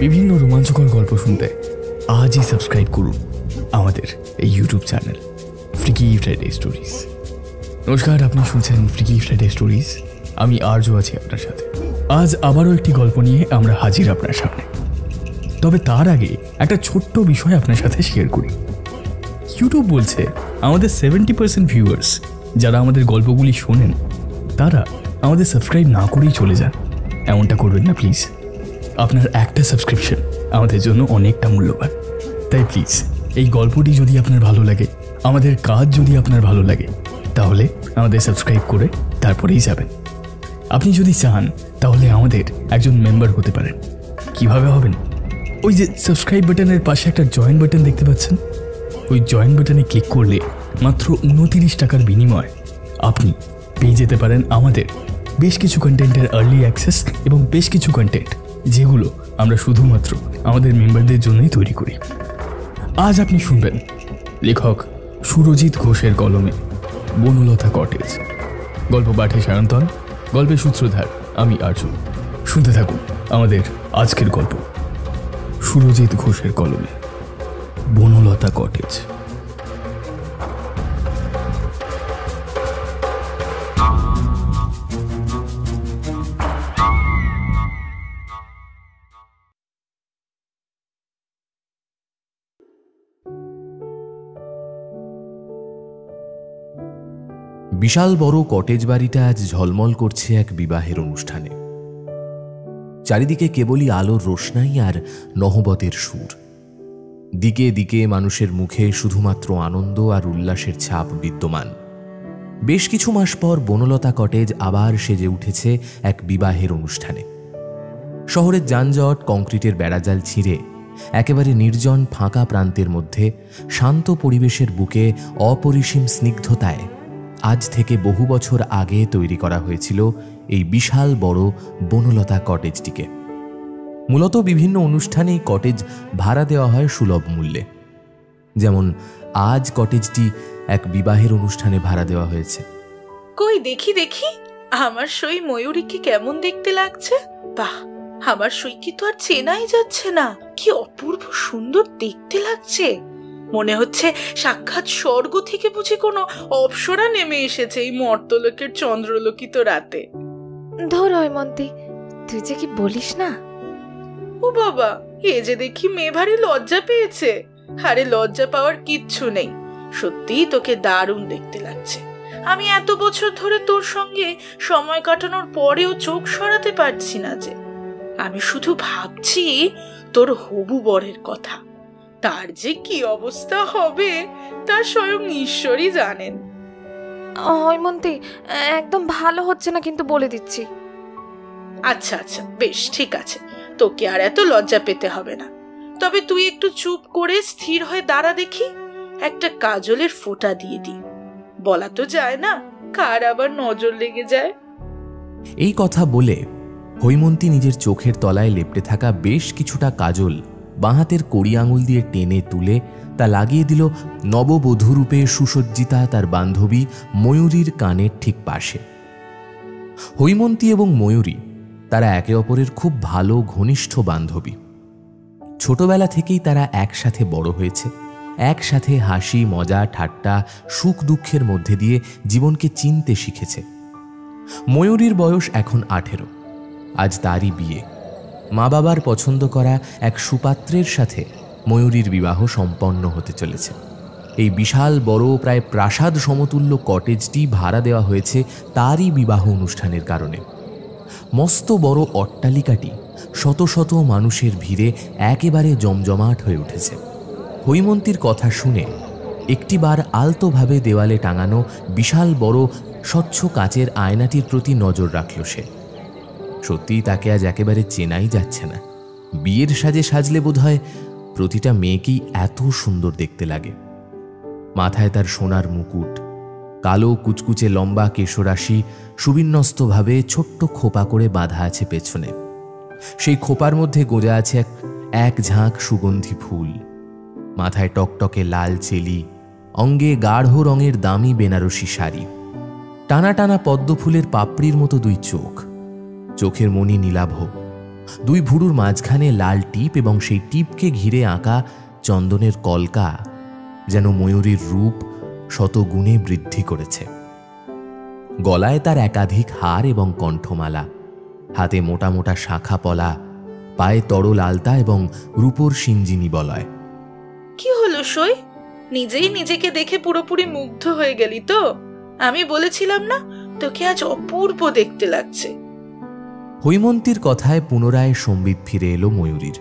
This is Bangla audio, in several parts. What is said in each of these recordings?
বিভিন্ন রোমাঞ্চকর গল্প শুনতে আজই সাবস্ক্রাইব করুন আমাদের এই YouTube channel freaky Friday stories. নমস্কার, আপনি শুনছেন ফ্রিকি ফ্রাইডে স্টোরিজ। আমি আর্য আছি আপনার সাথে। আজ আবারও একটি গল্প নিয়ে আমরা হাজির আপনার সামনে। তবে তার আগে একটা ছোট্ট বিষয় আপনার সাথে শেয়ার করি। ইউটিউব বলছে আমাদের 70% ভিউয়ার্স যারা আমাদের গল্পগুলি শোনেন তারা আমাদের সাবস্ক্রাইব না করেই চলে যান। এমনটা করবেন না প্লিজ। আপনার একটা সাবস্ক্রিপশন আমাদের জন্য অনেকটা মূল্যবান। তাই প্লিজ এই গল্পটি যদি আপনার ভালো লাগে, আমাদের কাজ যদি আপনার ভালো লাগে, তাহলে আমাদের সাবস্ক্রাইব করে তারপরেই যাবেন। আপনি যদি চান তাহলে আমাদের একজন মেম্বার হতে পারেন। কিভাবে হবেন? ওই যে সাবস্ক্রাইব বাটনের পাশে একটা জয়েন বাটন দেখতে পাচ্ছেন, ওই জয়েন বাটনে ক্লিক করলে মাত্র 29 টাকার বিনিময়ে আপনি পেয়ে যেতে পারেন আমাদের বেশ কিছু কন্টেন্টের আর্লি অ্যাক্সেস এবং বেশ কিছু কন্টেন্ট যেগুলো আমরা শুধুমাত্র আমাদের মেম্বারদের জন্যই তৈরি করি। আজ আপনি শুনবেন লেখক সুরজিৎ ঘোষের কলমে বনলতা কটেজ। গল্প পাঠে সায়ন্তন, গল্পের সূত্রধার আমি আর্য। শুনতে থাকুন আমাদের আজকের গল্প সুরজিৎ ঘোষের কলমে বনলতা কটেজ। বিশাল বড় কটেজ বাড়িটা আজ ঝলমল করছে এক বিবাহের অনুষ্ঠানে। চারিদিকে কেবলই আলোর রোশনাই আর নহবতের সুর। দিকে দিকে মানুষের মুখে শুধুমাত্র আনন্দ আর উল্লাসের ছাপ বিদ্যমান। বেশ কিছু মাস পর বনলতা কটেজ আবার সেজে উঠেছে এক বিবাহের অনুষ্ঠানে। শহরের যানজট, কংক্রিটের বেড়াজাল ছিঁড়ে একেবারে নির্জন ফাঁকা প্রান্তের মধ্যে শান্ত পরিবেশের বুকে অপরিসীম স্নিগ্ধতায় আজ থেকে বহু বছর আগে তৈরি করা হয়েছিল এই বিশাল বড় বনলতা কটেজটিকে। মূলত বিভিন্ন অনুষ্ঠানেই কটেজ ভাড়া দেওয়া হয় সুলভ মূল্যে। যেমন আজ কটেজটি এক বিবাহের অনুষ্ঠানে ভাড়া দেওয়া হয়েছে। কই দেখি দেখি আমার সই ময়ূরীকে কেমন দেখতে লাগছে। বাহ, আমার সইকে তো আর চেনাই যাচ্ছে না। কি অপূর্ব সুন্দর দেখতে লাগছে। মনে হচ্ছে সাক্ষাৎ স্বর্গ থেকে বুঝি কোনো অপ্সরা নেমে এসেছে এই মর্তলোকের চন্দ্রলোকিত রাতে। ধর হৈমন্তী, তুই যে কি বলিস না। ও বাবা, এ যে দেখি মেয়ে ভারী লজ্জা পেয়েছে। আরে লজ্জা পাওয়ার কিচ্ছু নেই, সত্যিই তোকে দারুণ দেখতে লাগছে। আমি এত বছর ধরে তোর সঙ্গে সময় কাটানোর পরেও চোখ সরাতে পারছি না যে। আমি শুধু ভাবছি তোর হবু বরের কথা। তার যে কি অবস্থা হবে তা স্বয়ং ঈশ্বরই জানেন। হৈমন্তী, একদম ভালো হচ্ছে না কিন্তু, বলে দিচ্ছি। আচ্ছা আচ্ছা, বেশ ঠিক আছে, তোকে আর এত লজ্জা পেতে হবে না। তবে তুই একটু চুপ করে স্থির হয়ে দাঁড়া দেখি, একটা কাজলের ফোঁটা দিয়ে দি। বলা তো যায় না কার আবার নজর লেগে যায়। এই কথা বলে হৈমন্তী নিজের চোখের তলায় লেপ্টে থাকা বেশ কিছুটা কাজল বাঁ হাতের কড়ি আঙুল দিয়ে টেনে তুলে তা লাগিয়ে দিল নববধূরূপে সুসজ্জিতা তার বান্ধবী ময়ূরীর কানের ঠিক পাশে। হৈমন্তী এবং ময়ূরী তারা একে অপরের খুব ভালো ঘনিষ্ঠ বান্ধবী। ছোটবেলা থেকেই তারা একসাথে বড় হয়েছে, একসাথে হাসি মজা ঠাট্টা সুখ দুঃখের মধ্যে দিয়ে জীবনকে চিনতে শিখেছে। ময়ূরীর বয়স এখন 18। আজ তারই বিয়ে। মা বাবার পছন্দ করা এক সুপাত্রের সাথে ময়ূরীর বিবাহ সম্পন্ন হতে চলেছে। এই বিশাল বড় প্রায় প্রাসাদ সমতুল্য কটেজটি ভাড়া দেওয়া হয়েছে তারই বিবাহ অনুষ্ঠানের কারণে। মস্ত বড় অট্টালিকাটি শত শত মানুষের ভিড়ে একেবারে জমজমাট হয়ে উঠেছে। হৈমন্তীর কথা শুনে একটিবার আলতোভাবে দেওয়ালে টাঙানো বিশাল বড় স্বচ্ছ কাচের আয়নাটির প্রতি নজর রাখল সে। সত্যিই তাকে আজ একেবারে চেনাই যাচ্ছে না। বিয়ের সাজে সাজলে বোধহয় প্রতিটা মেয়েকেই এত সুন্দর দেখতে লাগে। মাথায় তার সোনার মুকুট, কালো কুচকুচে লম্বা কেশরাশি সুবিন্যস্তভাবে ছোট্ট খোপা করে বাঁধা আছে পেছনে। সেই খোপার মধ্যে গোজা আছে এক ঝাঁক সুগন্ধি ফুল। মাথায় টকটকে লাল চেলি, অঙ্গে গাঢ় রঙের দামি বেনারসি শাড়ি, টানা টানা পদ্ম ফুলের পাপড়ির মতো দুই চোখ, চোখের মণি নীলাভ, দুই ভুরুর মাঝখানে লাল টিপ এবং সেই টিপকে ঘিরে আঁকা চন্দনের কলকা যেন ময়ূরীর রূপ শতগুণে বৃদ্ধি করেছে। গলায় তার একাধিক হার এবং কণ্ঠমালা, হাতে মোটা মোটা শাখা পলা, পায়ে তরল আলতা এবং রূপোর সিঞ্জিনি বলয়। কি হলো সই, নিজেই নিজেকে দেখে পুরোপুরি মুগ্ধ হয়ে গেলি তো? আমি বলেছিলাম না তোকে আজ অপূর্ব দেখতে লাগছে। হৈমন্তীর কথায় পুনরায় সম্বিত ফিরে এলো ময়ূরীর।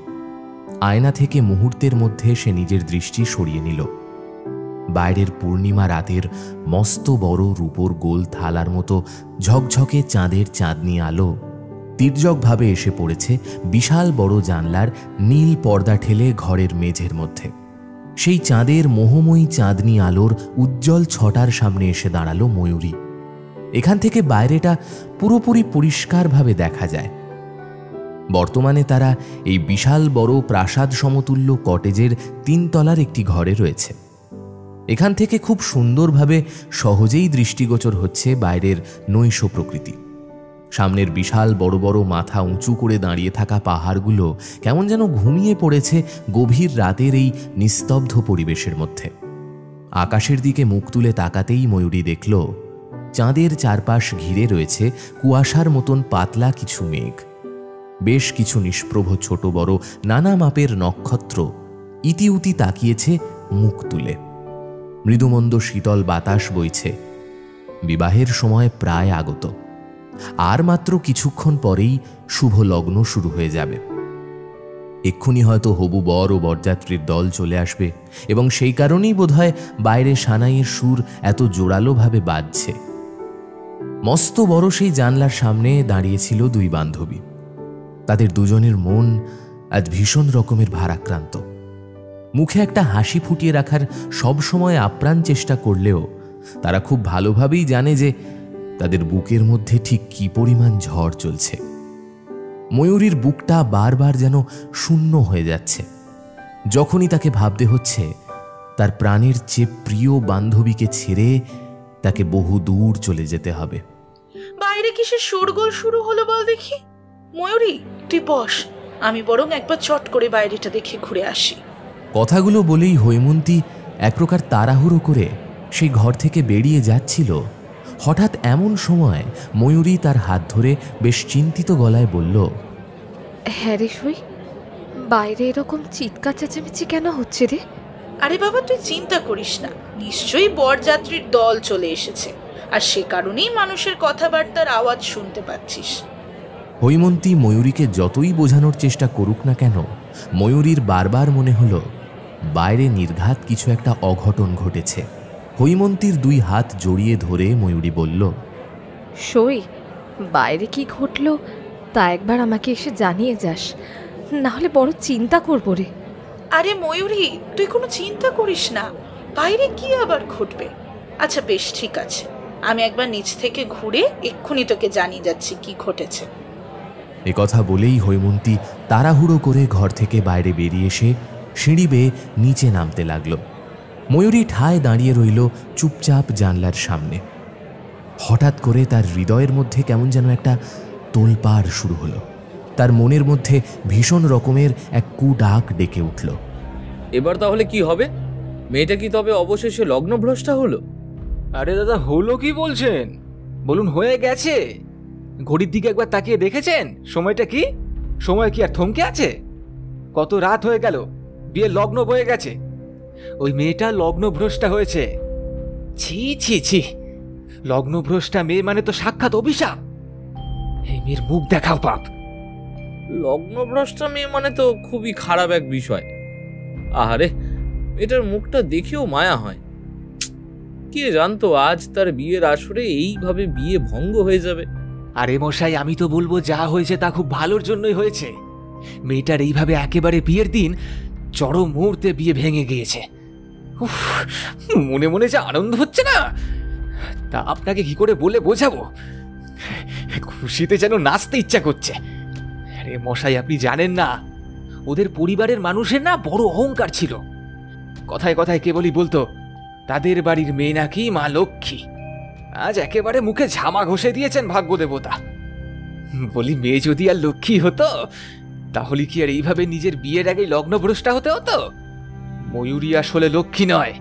আয়না থেকে মুহূর্তের মধ্যে সে নিজের দৃষ্টি সরিয়ে নিল। বাইরের পূর্ণিমা রাতের মস্ত বড় রূপোর গোল থালার মতো ঝকঝকে চাঁদের চাঁদনি আলো তির্যকভাবে এসে পড়েছে বিশাল বড় জানলার নীল পর্দা ঠেলে ঘরের মেঝের মধ্যে। সেই চাঁদের মোহময়ী চাঁদনি আলোর উজ্জ্বল ছটার সামনে এসে দাঁড়ালো ময়ূরী। এখান থেকে বাইরেটা পুরোপুরি পরিষ্কারভাবে দেখা যায়। বর্তমানে তারা এই বিশাল বড় প্রাসাদ সমতুল্য কটেজের 3 তলার একটি ঘরে রয়েছে। এখান থেকে খুব সুন্দরভাবে সহজেই দৃষ্টিগোচর হচ্ছে বাইরের নৈশ প্রকৃতি। সামনের বিশাল বড় বড় মাথা উঁচু করে দাঁড়িয়ে থাকা পাহাড়গুলো কেমন যেন ঘুমিয়ে পড়েছে গভীর রাতের এই নিস্তব্ধ পরিবেশের মধ্যে। আকাশের দিকে মুখ তুলে তাকাতেই ময়ূরী দেখল চাঁদের চারপাশ ঘিরে রয়েছে কুয়াশার মতন পাতলা কিছু মেঘ। বেশ কিছু নিষ্প্রভ ছোট বড় নানা মাপের নক্ষত্র ইতিউতি তাকিয়েছে মুখ তুলে। মৃদুমন্দ শীতল বাতাস বইছে। বিবাহের সময় প্রায় আগত। আর মাত্র কিছুক্ষণ পরেই শুভ লগ্ন শুরু হয়ে যাবে। এক্ষুনি হয়তো হবু বর ও বরযাত্রীর দল চলে আসবে এবং সেই কারণেই বোধহয় বাইরে সানাইয়ের সুর এত জোরালোভাবে বাজছে। মস্ত বড় সেই জানলার সামনে দাঁড়িয়েছিল 2 বান্ধবী। তাদের দুজনের মন আজ ভীষণ রকমের ভারাক্রান্ত। মুখে একটা হাসি ফুটিয়ে রাখার সবসময় আপ্রাণ চেষ্টা করলেও তারা খুব ভালোভাবেই জানে যে তাদের বুকের মধ্যে ঠিক কি পরিমাণ ঝড় চলছে। ময়ূরীর বুকটা বারবার যেন শূন্য হয়ে যাচ্ছে। যখনই তাকে ভাবতে হচ্ছে তার প্রাণের চেয়ে প্রিয় বান্ধবীকে ছেড়ে তাকে বহু দূর চলে যেতে হবে। বাইরে কিসের শোরগোল শুরু হলো বল দেখি? ময়ূরী, তুই বস, আমি বরং একবার চট করে বাইরেটা দেখে ঘুরে আসি। কথাগুলো বলেই হৈমন্তী এক প্রকার তাড়াহুড়ো করে সেই ঘর থেকে বেরিয়ে যাচ্ছিল। হঠাৎ এমন সময় ময়ূরী তার হাত ধরে বেশ চিন্তিত গলায় বলল, হ্যাঁ রে সই, বাইরে এরকম চিৎকার চেঁচামেচি কেন হচ্ছে রে? আরে বাবা, তুই চিন্তা করিস না, নিশ্চয়ই বরযাত্রীর দল চলে এসেছে, আর সে কারণেই মানুষের কথাবার্তার আওয়াজ শুনতে পাচ্ছিস। হৈমন্তী ময়ূরীকে যতই বোঝানোর চেষ্টা করুক না কেন, ময়ূরীর বারবার মনে হলো বাইরে নির্ঘাত কিছু একটা অঘটন ঘটেছে। হৈমন্তীর 2 হাত জড়িয়ে ধরে ময়ূরী বলল, সই, বাইরে কি ঘটলো তা একবার আমাকে এসে জানিয়ে যাস, না হলে বড় চিন্তা করবো রে। আরে ময়ূরী, তুই কোনো চিন্তা করিস না, বাইরে কি আবার ঘটবে। আচ্ছা বেশ, ঠিক আছে, আমি একবার নিচ থেকে ঘুরে এক্ষুনি তোকে জানিয়ে যাচ্ছি কি ঘটেছে। এ কথা বলেই হৈমন্তী তাড়াহুড়ো করে ঘর থেকে বাইরে বেরিয়ে এসে সিঁড়ি বেয়ে নিচে নামতে লাগলো। ময়ূরী ঠায় দাঁড়িয়ে রইল চুপচাপ জানলার সামনে। হঠাৎ করে তার হৃদয়ের মধ্যে কেমন যেন একটা তোলপাড় শুরু হলো। তার মনের মধ্যে ভীষণ রকমের এক কুডাক ডেকে উঠল। এবার তাহলে কি হবে? মেয়েটা কি তবে অবশেষে লগ্নভ্রষ্টা হলো? আরে দাদা, হলো কি বলছেন? বলুন হয়ে গেছে। ঘড়ির দিকে একবার তাকিয়ে দেখেছেন সময়টা কি? সময় কি আর থমকে আছে? কত রাত হয়ে গেল, বিয়ের লগ্ন বয়ে গেছে। ওই মেয়েটা লগ্নভ্রষ্টা হয়েছে। ছি ছি ছি, লগ্নভ্রষ্টা মেয়ে মানে তো সাক্ষাৎ অভিশাপ। এই মেয়ের মুখ দেখাও পাপ। লগ্নভ্রষ্টা মেয়ে মানে তো খুবই খারাপ এক বিষয়। আহারে, এটার মুখটা দেখেও মায়া হয়। কে জানতো আজ তার বিয়ের আসরে এইভাবে বিয়ে ভঙ্গ হয়ে যাবে। আরে মশাই, আমি তো বলবো যা হয়েছে তা খুব ভালোর জন্যই হয়েছে। মেয়েটার এইভাবে একেবারে বিয়ের দিন চরম মুহূর্তে বিয়ে ভেঙে গিয়েছে। উফ, মনে মনে যে আনন্দ হচ্ছে না, তা আপনাকে কি করে বলে বোঝাবো। খুশিতে যেন নাচতে ইচ্ছা করছে। আরে মশাই, আপনি জানেন না, ওদের পরিবারের মানুষের না বড় অহংকার ছিল। কথায় কথায় কেবলই বলতো তাদের বাড়ির মেয়ে নাকি মা লক্ষ্মী। আজ একেবারে মুখে ঝামা ঘষে দিয়েছেন ভাগ্য দেবতা। বলি, মেয়ে যদি আর লক্ষ্মী হতো তাহলে কি আর এইভাবে নিজের বিয়ের আগে লগ্নভ্রষ্টা হতে হতো? ময়ূরী আসলে লক্ষ্মী নয়,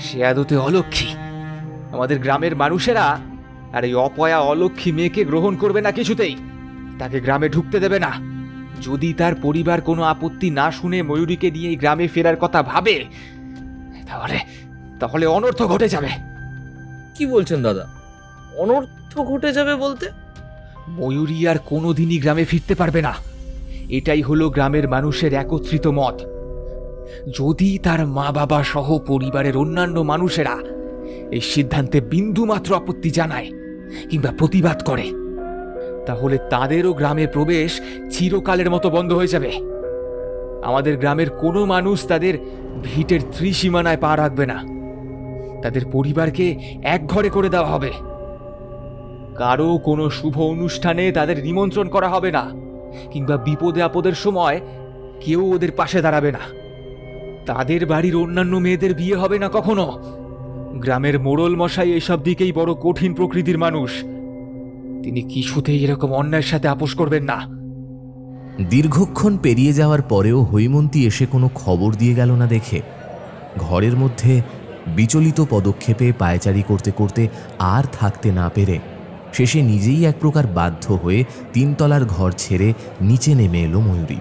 সে আদতে অলক্ষ্মী। আমাদের গ্রামের মানুষেরা আর এই অপয়া অলক্ষ্মী মেয়েকে গ্রহণ করবে না কিছুতেই। তাকে গ্রামে ঢুকতে দেবে না। যদি তার পরিবার কোনো আপত্তি না শুনে ময়ূরীকে নিয়ে এই গ্রামে ফেরার কথা ভাবে, তাহলে অনর্থ ঘটে যাবে। কি বলছেন দাদা? অনর্থ ঘটে যাবে বলতে? ময়ূরী আর কোনোদিনই গ্রামে ফিরতে পারবে না, এটাই হলো গ্রামের মানুষের একত্রিত মত। যদি তার মা বাবা সহ পরিবারের অন্যান্য মানুষেরা এই সিদ্ধান্তে বিন্দুমাত্র আপত্তি জানায় কিংবা প্রতিবাদ করে, তাহলে তাদেরও গ্রামে প্রবেশ চিরকালের মতো বন্ধ হয়ে যাবে। আমাদের গ্রামের কোনো মানুষ তাদের ভিটের ত্রিসীমানায় পা রাখবে না। তাদের পরিবারকে এক ঘরে করে দেওয়া হবে। কারো কোনো শুভ অনুষ্ঠানে তাদের নিমন্ত্রণ করা হবে না, কিংবা বিপদে আপদের সময় কেউ ওদের পাশে দাঁড়াবে না। তাদের বাড়ির অন্যান্য মেয়েদের বিয়ে হবে না কখনো। গ্রামের মোড়ল মশাই এসব দিকেই বড় কঠিন প্রকৃতির মানুষ, তিনি কিছুতেই এরকম অন্যায়ের সাথে আপোষ করবেন না। দীর্ঘক্ষণ পেরিয়ে যাওয়ার পরেও হৈমন্তী এসে কোনো খবর দিয়ে গেল না দেখে ঘরের মধ্যে বিচলিত পদক্ষেপে পায়চারি করতে করতে আর থাকতে না পেরে শেষে নিজেই এক প্রকার বাধ্য হয়ে 3 তলার ঘর ছেড়ে নিচে নেমে এলো ময়ূরী।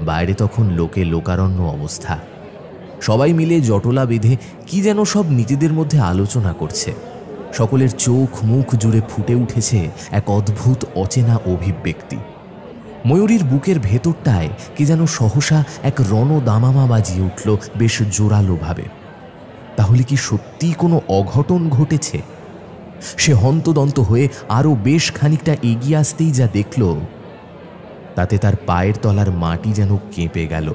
বাইরে তখন লোকে লোকারণ্য অবস্থা। সবাই মিলে জটলা বেঁধে কি যেন সব নিজেদের মধ্যে আলোচনা করছে। সকলের চোখ মুখ জুড়ে ফুটে উঠেছে এক অদ্ভুত অচেনা অভিব্যক্তি। ময়ূরীর বুকের ভেতরটায় কি যেন সহসা এক রণদামামা বাজিয়ে উঠল বেশ জোরালোভাবে। তাহলে কি সত্যি কোনো অঘটন ঘটেছে? সে হন্তদন্ত হয়ে আরও বেশ খানিকটা এগিয়ে আসতেই যা দেখল, তাতে তার পায়ের তলার মাটি যেন কেঁপে গেল।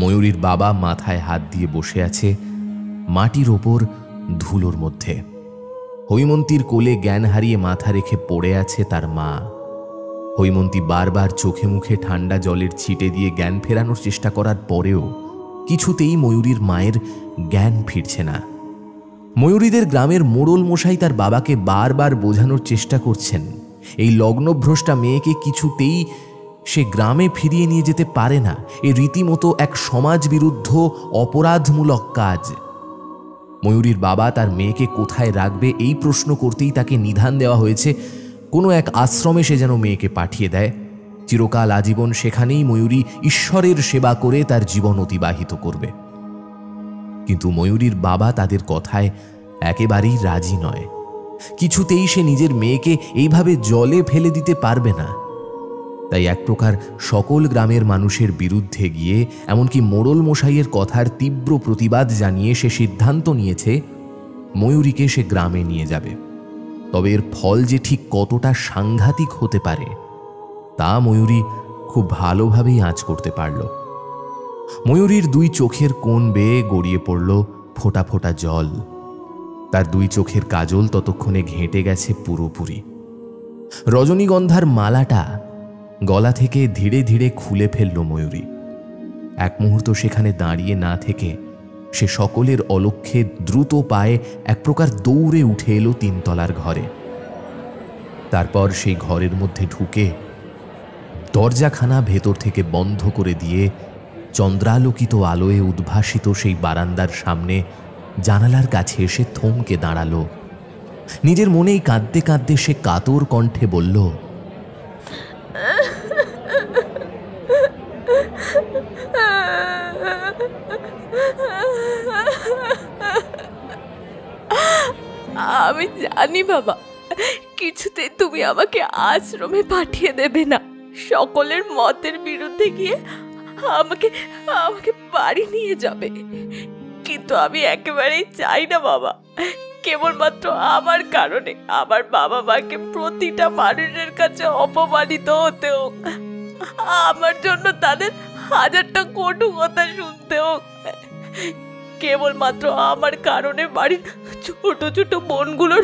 ময়ূরীর বাবা মাথায় হাত দিয়ে বসে আছে মাটির ওপর ধুলোর মধ্যে। হৈমন্তীর কোলে জ্ঞান হারিয়ে মাথা রেখে পড়ে আছে তার মা। হৈমন্তী বারবার চোখে মুখে ঠান্ডা জলের ছিটে দিয়ে জ্ঞান ফেরানোর চেষ্টা করার পরেও কিছুতেই ময়ূরীর মায়ের জ্ঞান ফিরছে না। ময়ূরীদের গ্রামের মোড়ল মশাই তার বাবাকে বারবার বোঝানোর চেষ্টা করছেন এই লগ্নভ্রষ্টা মেয়েকে কিছুতেই সে গ্রামে ফিরিয়ে নিয়ে যেতে পারে না। এ রীতিমতো এক সমাজ বিরুদ্ধ অপরাধমূলক কাজ। ময়ূরীর বাবা তার মেয়েকে কোথায় রাখবে এই প্রশ্ন করতেই তাকে নিধান দেওয়া হয়েছে কোনো এক আশ্রমে সে যেন মেয়েকে পাঠিয়ে দেয়। চিরকাল আজীবন সেখানেই ময়ূরী ঈশ্বরের সেবা করে তার জীবন অতিবাহিত করবে। কিন্তু ময়ূরীর বাবা তাদের কথায় একেবারেই রাজি নয়। কিছুতেই সে নিজের মেয়েকে এইভাবে জলে ফেলে দিতে পারবে না। তাই এক প্রকার সকল গ্রামের মানুষের বিরুদ্ধে গিয়ে এমনকি মোড়ল মশাইয়ের কথার তীব্র প্রতিবাদ জানিয়ে সে সিদ্ধান্ত নিয়েছে ময়ূরীকে সে গ্রামে নিয়ে যাবে। তবে এর ফল যে ঠিক কতটা সাংঘাতিক হতে পারে তা ময়ূরী খুব ভালোভাবেই আঁচ করতে পারল। ময়ূরীর 2 চোখের কোণ বেয়ে গড়িয়ে পড়ল ফোঁটা ফোঁটা জল। তার 2 চোখের কাজল ততক্ষণে ঘেঁটে গেছে পুরোপুরি। রজনীগন্ধার মালাটা গলা থেকে ধীরে ধীরে খুলে ফেলল ময়ূরী। এক মুহূর্ত সেখানে দাঁড়িয়ে না থেকে সে সকলের অলক্ষ্যে দ্রুত পায়ে এক প্রকার দৌড়ে উঠে এলো 3 তলার ঘরে। তারপর সেই ঘরের মধ্যে ঢুকে দরজাখানা ভেতর থেকে বন্ধ করে দিয়ে চন্দ্রালোকিত আলোয় উদ্ভাসিত সেই বারান্দার সামনে জানালার কাছে এসে থমকে দাঁড়ালো। নিজের মনেই কাঁদতে কাঁদতে সে কাতর কণ্ঠে বলল, আমি জানি বাবা, কিছুতেই তুমি আমাকে আশ্রমে পাঠিয়ে দেবে না। সকলের মতের বিরুদ্ধে গিয়ে আমাকে বাড়ি নিয়ে যাবে। কিন্তু আমি একেবারেই চাই না বাবা, কেবলমাত্র আমার কারণে আমার বাবা মাকে প্রতিটা মানুষের কাছে অপমানিত হতে হোক, আমার জন্য তাদের 1000টা কটু কথা শুনতে হোক। কেবলমাত্র আমার কারণে বাড়ির ছোট ছোট বোনগুলোর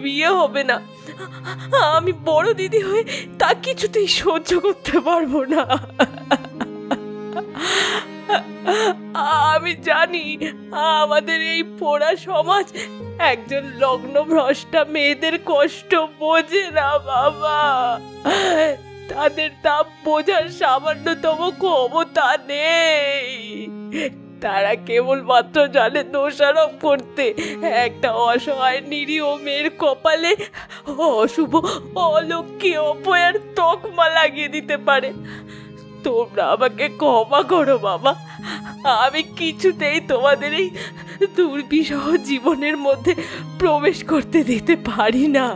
বিয়ে হবে না। আমি বড় দিদি হয়ে তা কিছুতেই সহ্য করতে পারবো না। আমি জানি আমাদের এই পোড়া সমাজ একজন লগ্নভ্রষ্টা মেয়েদের কষ্ট বোঝে না বাবা। তাদের তা বোঝার সামান্যতম ক্ষমতা নেই। তারা কেবলমাত্র জানে দোষারোপ করতে। একটা অসহায় নিরীহ মেয়ের কপালে অশুভ অলক্ষ্মী অপয়ার তকমা লাগিয়ে দিতে পারে। তোমরা আমাকে ক্ষমা করো বাবা, আমি কিছুতেই তোমাদের এই দুর্বিষহ জীবনের মধ্যে প্রবেশ করতে দিতে পারি না।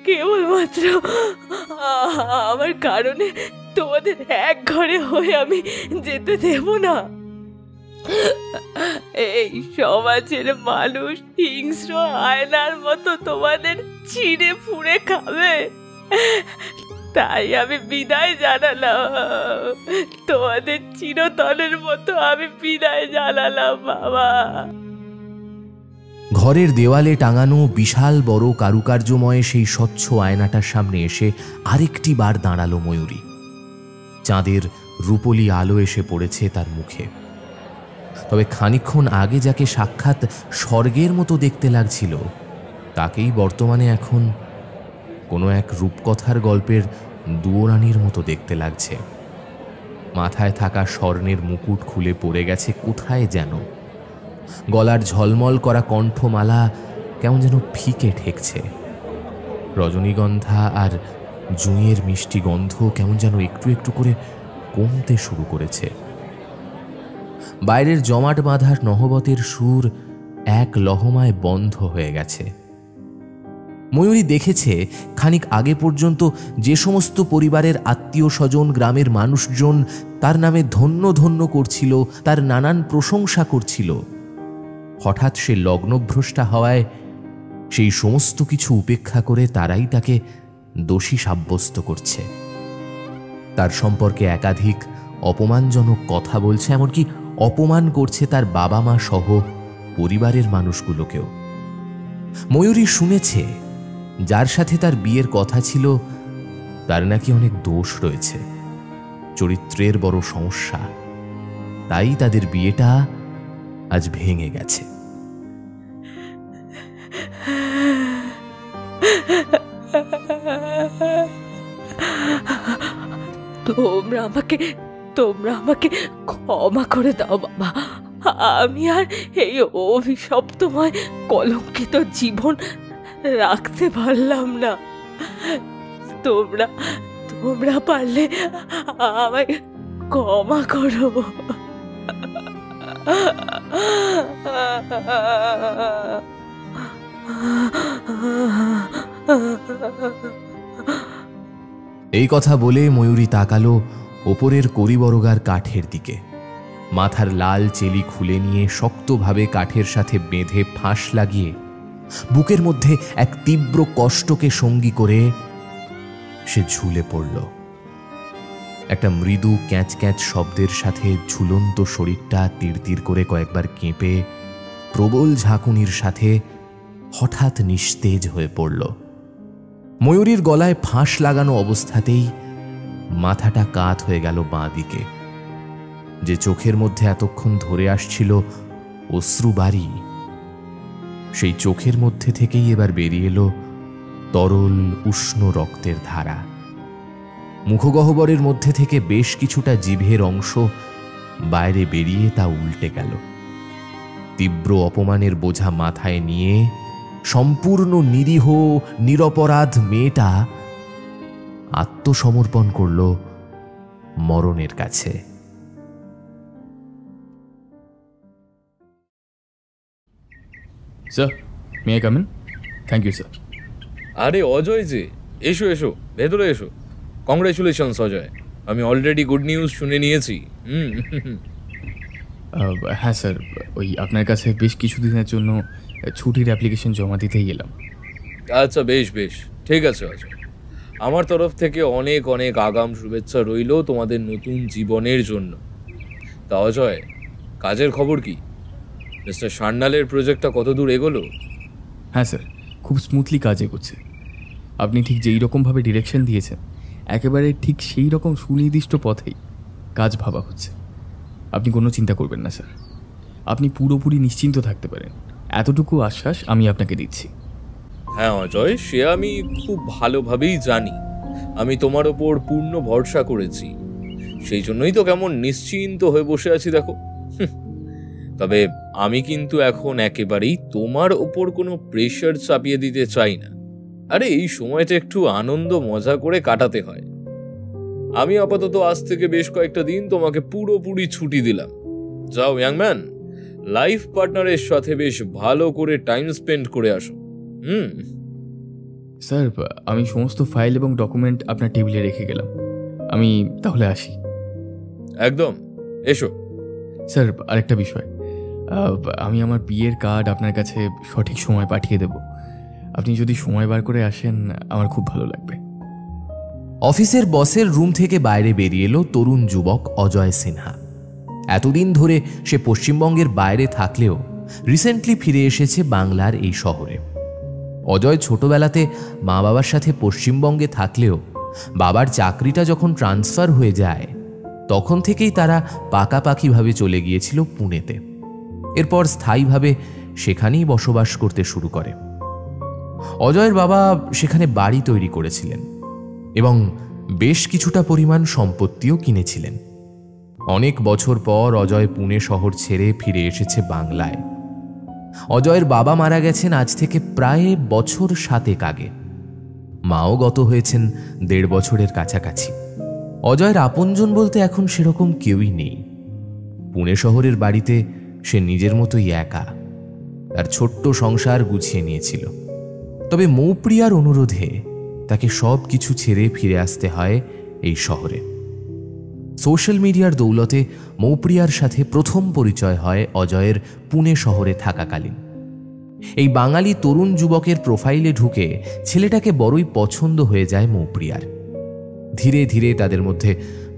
কেবলমাত্র আমার কারণে তোমাদের এক ঘরে হয়ে আমি যেতে দেব না। এই সমাজের মানুষ হিংস্র আয়নার মতো তোমাদের ছিঁড়ে ফুঁড়ে খাবে, তাই আমি বিদায় জানালাম। তোমাদের চিরতনের মতো আমি বিদায় জানালাম বাবা। ঘরের দেওয়ালে টাঙানো বিশাল বড় কারুকার্যময় সেই স্বচ্ছ আয়নাটার সামনে এসে আরেকটি বার দাঁড়ালো ময়ূরী। চাঁদের রূপলি আলো এসে পড়েছে তার মুখে। তবে খানিকক্ষণ আগে যাকে সাক্ষাৎ স্বর্গের মতো দেখতে লাগছিল, তাকেই বর্তমানে এখন কোনো এক রূপকথার গল্পের দুয়োরানির মতো দেখতে লাগছে। মাথায় থাকা স্বর্ণের মুকুট খুলে পড়ে গেছে কোথায় যেন। গলার ঝলমল করা কণ্ঠমালা কেমন যেন ফিকে ঠেকছে। রজনীগন্ধা আর জুঁইয়ের মিষ্টি গন্ধ কেমন যেন একটু একটু করে কমতে শুরু করেছে। বাইরের জমাট বাঁধার নহবতের সুর এক লহমায় বন্ধ হয়ে গেছে। ময়ূরী দেখেছে খানিক আগে পর্যন্ত যে সমস্ত পরিবারের আত্মীয় স্বজন, গ্রামের মানুষজন তার নামে ধন্য ধন্য করছিল, তার নানান প্রশংসা করছিল, হঠাৎ সে লগ্নভ্রষ্টা হওয়ায় সেই সমস্ত কিছু উপেক্ষা করে তারাই তাকে দোষী সাব্যস্ত করছে। তার সম্পর্কে একাধিক অপমানজনক কথা বলছে, এমনকি অপমান করছে তার বাবা মা সহ পরিবারের মানুষগুলোকেও। ময়ূরী শুনেছে যার সাথে তার বিয়ের কথা ছিল তার নাকি অনেক দোষ রয়েছে, চরিত্রের বড় সমস্যা, তাই তাদের বিয়েটা আজ ভেঙে গেছে। তোমরা আমাকে ক্ষমা করে দাও বাবা। আমি আর এই অভিশপ্তময় কলঙ্কিত জীবন রাখতে পারলাম না। তোমরা পারলে আমায় ক্ষমা করো। এই কথা বলে ময়ূরী তাকালো ওপরের করিবরগার কাঠের দিকে। মাথার লাল চেলি খুলে নিয়ে শক্তভাবে কাঠের সাথে বেঁধে ফাঁস লাগিয়ে বুকের মধ্যে এক তীব্র কষ্টকে সঙ্গী করে সে ঝুলে পড়ল। একটা মৃদু ক্যাঁচ ক্যাঁচ শব্দের সাথে ঝুলন্ত শরীরটা তীর করে কয়েকবার কেঁপে প্রবল ঝাঁকুনির সাথে হঠাৎ নিস্তেজ হয়ে পড়ল। ময়ূরীর গলায় ফাঁস লাগানো অবস্থাতেই মাথাটা কাত হয়ে গেল বাঁ দিকে। যে চোখের মধ্যে এতক্ষণ ধরে আসছিল অশ্রুবারি, সেই চোখের মধ্যে থেকেই এবার বেরিয়ে এলো তরল উষ্ণ রক্তের ধারা। মুখগহ্বরের মধ্যে থেকে বেশ কিছুটা জিভের অংশ বাইরে বেরিয়ে তা উল্টে গেল। তীব্র অপমানের বোঝা মাথায় নিয়ে সম্পূর্ণ নিরীহ নিরপরাধ মেয়েটা আত্মসমর্পণ করল মরণের কাছে। Sir, may I come in? Thank you sir. আরে অজয় যে, এসো এসো, ভেতরে এসো। কংগ্রেচুলেশনস অজয়, আমি অলরেডি গুড নিউজ শুনে নিয়েছি। হ্যাঁ স্যার, ওই আপনার কাছে বেশ কিছুদিনের জন্য ছুটির অ্যাপ্লিকেশন জমা দিতেই এলাম। আচ্ছা, বেশ বেশ, ঠিক আছে অজয়। আমার তরফ থেকে অনেক অনেক আগাম শুভেচ্ছা রইল তোমাদের নতুন জীবনের জন্য। তা অজয়, কাজের খবর কি? মিস্টার সান্যালের প্রজেক্টটা কত দূর এগোলো? হ্যাঁ স্যার, খুব স্মুথলি কাজ এগোচ্ছে। আপনি ঠিক যেই রকমভাবে ডিরেকশন দিয়েছেন, একেবারে ঠিক সেই রকম সুনির্দিষ্ট পথেই কাজ ভাবা হচ্ছে। আপনি কোনো চিন্তা করবেন না স্যার। আপনি পুরোপুরি নিশ্চিন্ত থাকতে পারেন, এতটুকু আশ্বাস আমি আপনাকে দিচ্ছি। হ্যাঁ অজয়, সে আমি খুব ভালোভাবেই জানি। আমি তোমার ওপর পূর্ণ ভরসা করেছি, সেই জন্যই তো কেমন নিশ্চিন্ত হয়ে বসে আছি দেখো। তবে আমি কিন্তু এখন একেবারেই তোমার ওপর কোনো প্রেশার চাপিয়ে দিতে চাই না। আরে এই সময়টা একটু আনন্দ মজা করে কাটাতে হয়। আমি আপাতত আজ থেকে বেশ কয়েকটা দিন তোমাকে পুরোপুরি ছুটি দিলাম। যাও ইয়াংম্যান, লাইফ পার্টনারের সাথে বেশ ভালো করে টাইম স্পেন্ড করে আসো। স্যার, আমি সমস্ত ফাইল এবং ডকুমেন্ট আপনার টেবিলে রেখে গেলাম, আমি তাহলে আসি। একদম, এসো। স্যার, আরেকটা বিষয়, আমি আমার বিয়ের কার্ড আপনার কাছে সঠিক সময় পাঠিয়ে দেব। আপনি যদি সময় বার করে আসেন আমার খুব ভালো লাগবে। অফিসের বসের রুম থেকে বাইরে বেরিয়ে এলো তরুণ যুবক অজয় সিনহা। এতদিন ধরে সে পশ্চিমবঙ্গের বাইরে থাকলেও রিসেন্টলি ফিরে এসেছে বাংলার এই শহরে। অজয় ছোটবেলাতে মা বাবার সাথে পশ্চিমবঙ্গে থাকলেও বাবার চাকরিটা যখন ট্রান্সফার হয়ে যায় তখন থেকেই তারা পাকাপাকিভাবে চলে গিয়েছিল পুনেতে। এরপর স্থায়ীভাবে সেখানেই বসবাস করতে শুরু করে। অজয়ের বাবা সেখানে বাড়ি তৈরি করেছিলেন এবং বেশ কিছুটা পরিমাণ সম্পত্তিও কিনেছিলেন। অনেক বছর পর অজয় পুনে শহর ছেড়ে ফিরে এসেছে বাংলায়। অজয়ের বাবা মারা গেছেন আজ থেকে প্রায় বছর 7 আগে। মাও গত হয়েছেন 1.5 বছরের কাছাকাছি। অজয়ের আপনজন বলতে এখন সেরকম কেউই নেই। পুনে শহরের বাড়িতে সে নিজের মতোই একা, তার ছোট্ট সংসার গুছিয়ে নিয়েছিল। তবে মৌপ্রিয়ার অনুরোধে তাকে সব কিছু ছেড়ে ফিরে আসতে হয় এই শহরে। সোশ্যাল মিডিয়ার দৌলতে মৌপ্রিয়ার সাথে প্রথম পরিচয় হয় অজয়ের পুনে শহরে থাকাকালীন। এই বাঙালি তরুণ যুবকের প্রোফাইলে ঢুকে ছেলেটাকে বড়ই পছন্দ হয়ে যায় মৌপ্রিয়ার। ধীরে ধীরে তাদের মধ্যে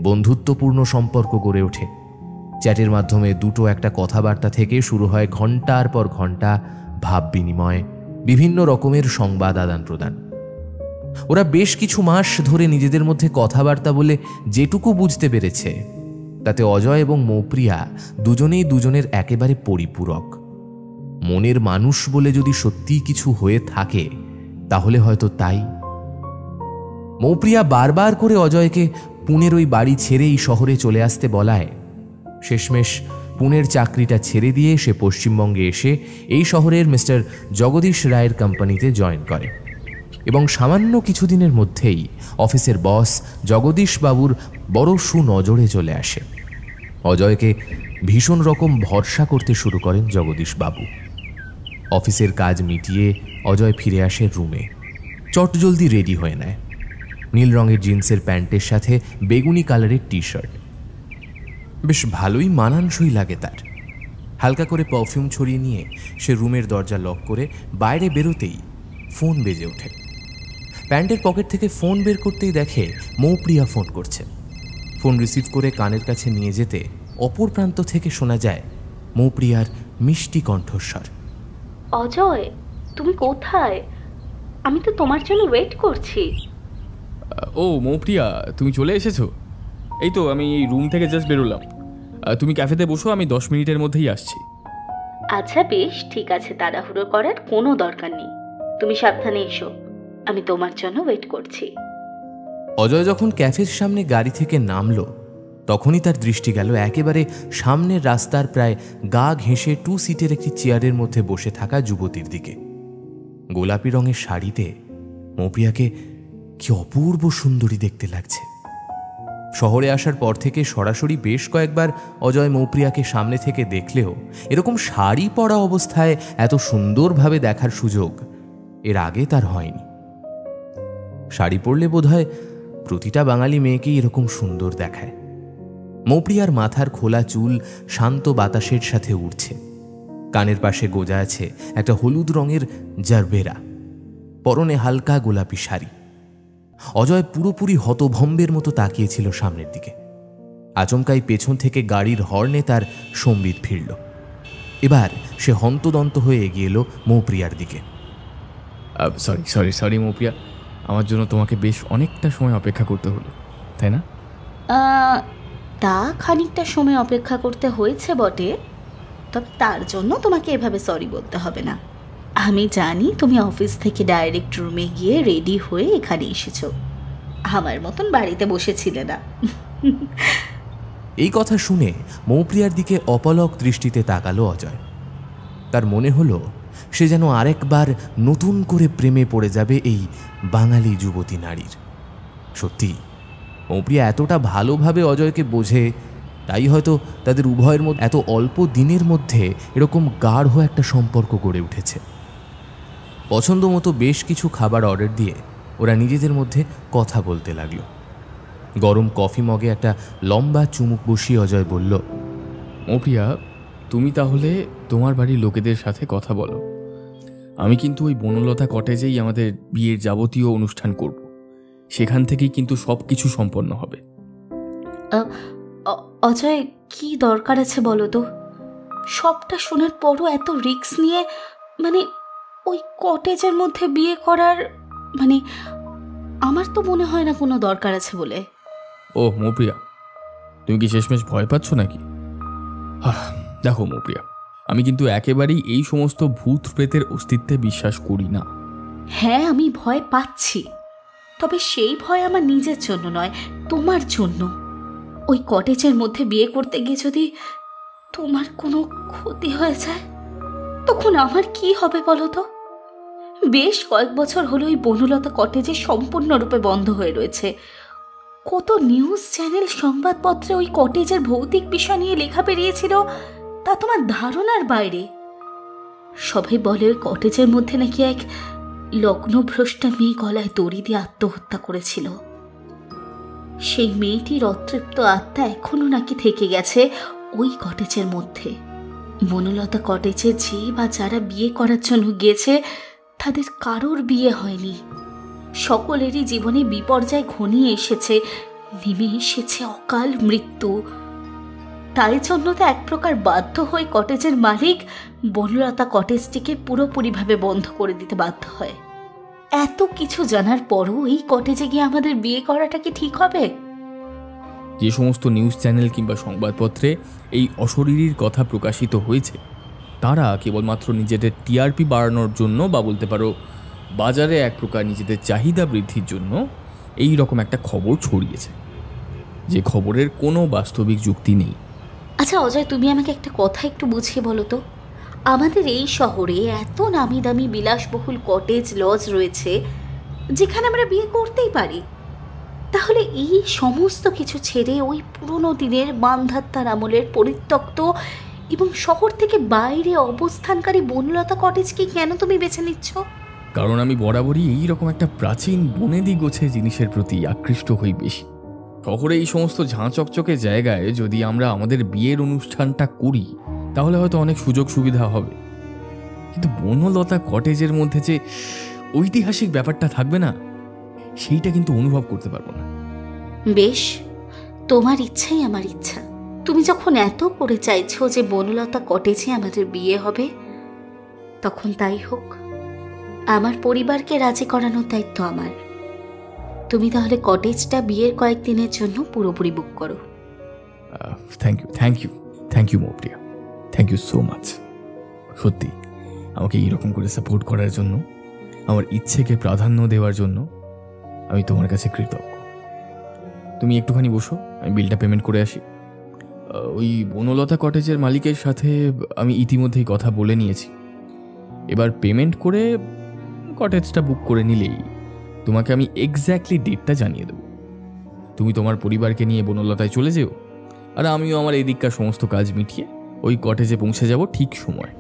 বন্ধুত্বপূর্ণ সম্পর্ক গড়ে ওঠে। চ্যাটের মাধ্যমে দুটো একটা কথাবার্তা থেকে শুরু হয় ঘন্টার পর ঘন্টা ভাব বিনিময়, বিভিন্ন রকমের সংবাদ আদান প্রদান। ওরা বেশ কিছু মাস ধরে নিজেদের মধ্যে কথাবার্তা বলে যেটুকু বুঝতে পেরেছে তাতে অজয় এবং মৌপ্রিয়া দুজনেই দুজনের একেবারে পরিপূরক। মনের মানুষ বলে যদি সত্যিই কিছু হয়ে থাকে তাহলে হয়তো তাই। মৌপ্রিয়া বারবার করে অজয়কে পুনের ওই বাড়ি ছেড়ে এই শহরে চলে আসতে বলায় শেষমেশ পুনের চাকরিটা ছেড়ে দিয়ে সে পশ্চিমবঙ্গে এসে এই শহরের মিস্টার জগদীশ রায়ের কোম্পানিতে জয়েন করে এবং সামান্য কিছুদিনের মধ্যেই অফিসের বস জগদীশ বাবুর বড় সুনজরে চলে আসে। অজয়কে ভীষণ রকম ভরসা করতে শুরু করেন জগদীশ বাবু। অফিসের কাজ মিটিয়ে অজয় ফিরে আসে রুমে, চটজলদি রেডি হয়ে নেয়। নীল রঙের জিন্সের প্যান্টের সাথে বেগুনি কালারের টি শার্ট, বেশ ভালোই মানানসই লাগে তার। হালকা করে পারফিউম ছড়িয়ে নিয়ে সে রুমের দরজা লক করে বাইরে বেরোতেই ফোন বেজে ওঠে। প্যান্টের পকেট থেকে ফোন বের করতেই দেখে মৌপ্রিয়া ফোন করছে। ফোন রিসিভ করে কানের কাছে নিয়ে যেতে অপর প্রান্ত থেকে শোনা যায় মৌপ্রিয়ার মিষ্টি কণ্ঠস্বর। অজয়, তুমি কোথায়? আমি তো তোমার জন্য ওয়েট করছি। ও মৌপ্রিয়া, তুমি চলে এসেছো? এই তো আমি এই রুম থেকে জাস্ট বেরোলাম। তুমি ক্যাফেতে বসো, আমি 10 মিনিটের মধ্যেই আসছি। আচ্ছা বেশ, ঠিক আছে, তাড়াহুড়ো করার কোনো দরকার নেই। তুমি সাবধানে এসো, আমি তোমার জন্য ওয়েট করছি। অজয় যখন ক্যাফের সামনে গাড়ি থেকে নামলো তখনই তার দৃষ্টি গেল একেবারে সামনের রাস্তার প্রায় গা ঘেঁষে 2 সিটের একটি চেয়ারের মধ্যে বসে থাকা যুবতীর দিকে। গোলাপি রঙের শাড়িতে মৌপ্রিয়াকে কি অপূর্ব সুন্দরী দেখতে লাগছে। শহরে আসার পর থেকে সরাসরি বেশ কয়েকবার অজয় মৌপ্রিয়াকে সামনে থেকে দেখলেও এরকম শাড়ি পরা অবস্থায় এত সুন্দরভাবে দেখার সুযোগ এর আগে তার হয়নি। শাড়ি পরলে বোধহয় প্রতিটা বাঙালি মেয়েকেই এরকম সুন্দর দেখায়। মৌপ্রিয়ার মাথার খোলা চুল শান্ত বাতাসের সাথে উড়ছে। কানের পাশে গোজা আছে একটা হলুদ রঙের জারবেরা, পরনে হালকা গোলাপি শাড়ি। অজয় পুরোপুরি হতভম্বের মতো তাকিয়েছিল সামনের দিকে। আচমকাই পেছন থেকে গাড়ির হর্নে তার সম্বিত ফিরল। এবার সে হন্তদন্ত হয়ে এগিয়ে এলো মৌপ্রিয়ার দিকে। সরি মৌপ্রিয়া, আমার জন্য তোমাকে বেশ অনেকটা সময় অপেক্ষা করতে হলো, তাই না? তা খানিকটা সময় অপেক্ষা করতে হয়েছে বটে, তবে তার জন্য তোমাকে এভাবে সরি বলতে হবে না। আমি জানি তুমি অফিস থেকে ডাইরেক্ট রুমে গিয়ে রেডি হয়ে এখানে এসেছো, আমার মতন বাড়িতে বসেছিলে না। এই কথা শুনে মৌপ্রিয়ার দিকে অপলক দৃষ্টিতে তাকালো অজয়। তার মনে হলো সে যেন আরেকবার নতুন করে প্রেমে পড়ে যাবে এই বাঙালি যুবতী নারীর। সত্যি মৌপ্রিয়া এতটা ভালোভাবে অজয়কে বোঝে, তাই হয়তো তাদের উভয়ের মধ্যে এত অল্প দিনের মধ্যে এরকম গাঢ় একটা সম্পর্ক গড়ে উঠেছে। পছন্দ মতো বেশ কিছু খাবার অর্ডার দিয়ে ওরা নিজেদের মধ্যে কথা বলতে লাগলো। গরম কফি মগে একটা লম্বা চুমুক বসিয়ে অজয় বলল, মৌপ্রিয়া, তুমি তাহলে তোমার বাড়ির লোকেদের সাথে কথা বলো। আমি কিন্তু ওই বনলতা কটেজেই আমাদের বিয়ের যাবতীয় অনুষ্ঠান করব। সেখান থেকেই কিন্তু সব কিছু সম্পন্ন হবে। অজয়, কি দরকার আছে বলো তো? সবটা শোনার পরও এত রিস্ক নিয়ে, মানে ওই কটেজের মধ্যে বিয়ে করার, মানে আমার তো মনে হয় না কোনো দরকার আছে বলে। ও মৌপ্রিয়া, তুমি কি শেষমেশ ভয় পাচ্ছ নাকি? দেখো মৌপ্রিয়া, আমি কিন্তু একেবারেই এই সমস্ত ভূত প্রেতের অস্তিত্বে বিশ্বাস করি না। হ্যাঁ, আমি ভয় পাচ্ছি, তবে সেই ভয় আমার নিজের জন্য নয়, তোমার জন্য। ওই কটেজের মধ্যে বিয়ে করতে গিয়ে যদি তোমার কোনো ক্ষতি হয়ে যায়, তখন আমার কি হবে বলো তো? বেশ কয়েক বছর হলো ওই বনলতা কটেজে সম্পূর্ণরূপে বন্ধ হয়ে রয়েছে। কত নিউজ চ্যানেল, সংবাদপত্রে ওই কটেজের ভৌতিক বিষয় নিয়ে লেখা বেরিয়েছিল, তা তোমার ধারণার বাইরে। সবাই বলে ওই কটেজের মধ্যে নাকি এক লগ্নভ্রষ্টা মেয়ে গলায় দড়ি দিয়ে আত্মহত্যা করেছিল। সেই মেয়েটির অতৃপ্ত আত্মা এখনো নাকি থেকে গেছে ওই কটেজের মধ্যে। বনলতা কটেজে যে বা যারা বিয়ে করার জন্য গিয়েছে, তাদের কারোর বিয়ে হয়নি। সকলেরই জীবনে বিপর্যয় ঘনিয়ে এসেছে, নেমে এসেছে অকাল মৃত্যু। তাই জন্য তো এক প্রকার বাধ্য হয়ে কটেজের মালিক বনলতা কটেজটিকে পুরোপুরিভাবে বন্ধ করে দিতে বাধ্য হয়। এত কিছু জানার পরও এই কটেজে গিয়ে আমাদের বিয়ে করাটা কি ঠিক হবে? যে সমস্ত নিউজ চ্যানেল কিংবা সংবাদপত্রে এই অশরীরীর কথা প্রকাশিত হয়েছে, তারা কেবলমাত্র নিজেদের টিআরপি বাড়ানোর জন্য, বা বলতে পারো বাজারে এক প্রকার নিজেদের চাহিদা বৃদ্ধির জন্য এই রকম একটা খবর ছড়িয়েছে, যে খবরের কোনো বাস্তবিক যুক্তি নেই। আচ্ছা অজয়, তুমি আমাকে একটা কথা একটু বুঝিয়ে বলো তো। আমাদের এই শহরে এত নামি দামি বিলাসবহুল কটেজ লজ রয়েছে যেখানে আমরা বিয়ে করতেই পারি, তাহলে এই সমস্ত কিছু ছেড়ে ওই পুরনো দিনের মানধাত্তার আমলের পরিত্যক্ত এবং শহর থেকে বাইরে অবস্থানকারী বনলতা কটেজকে কেন তুমি বেছে নিচ্ছ? কারণ আমি বরাবরই এইরকম একটা প্রাচীন বনেদি গোছের জিনিসের প্রতি আকৃষ্ট হই বেশি। শহরে এই সমস্ত ঝাঁ চকচকে জায়গায় যদি আমরা আমাদের বিয়ের অনুষ্ঠানটা করি, তাহলে হয়তো অনেক সুযোগ সুবিধা হবে, কিন্তু বনলতা কটেজের মধ্যে যে ঐতিহাসিক ব্যাপারটা থাকবে না, সেইটা কিন্তু অনুভব করতে পারবো না। বেশ, তোমার ইচ্ছাই আমার ইচ্ছা। তুমি যখন এত করে চাইছো যে বনলতা কটেজে আমাদের বিয়ে হবে, তখন তাই হোক। আমার পরিবারকে রাজি করানোর দায়িত্ব আমার। তুমি তাহলে কটেজটা বিয়ের কয়েকদিনের জন্য পুরোপুরি বুক করো। Thank you Moupriya, thank you so much. সত্যি আমাকে এইরকম করে সাপোর্ট করার জন্য, আমার ইচ্ছেকে প্রাধান্য দেওয়ার জন্য আমি তোমার কাছে কৃতজ্ঞ। তুমি একটুখানি বসো, আমি বিলটা পেমেন্ট করে আসি। ওই বনলতা কটেজের মালিকের সাথে আমি ইতিমধ্যেই কথা বলে নিয়েছি। এবার পেমেন্ট করে কটেজটা বুক করে নিলেই তোমাকে আমি এক্স্যাক্টলি ডেটটা জানিয়ে দেবো। তুমি তোমার পরিবারকে নিয়ে বনলতায় চলে যেও, আর আমিও আমার এই দিককার সমস্ত কাজ মিটিয়ে ওই কটেজে পৌঁছে যাব ঠিক সময়।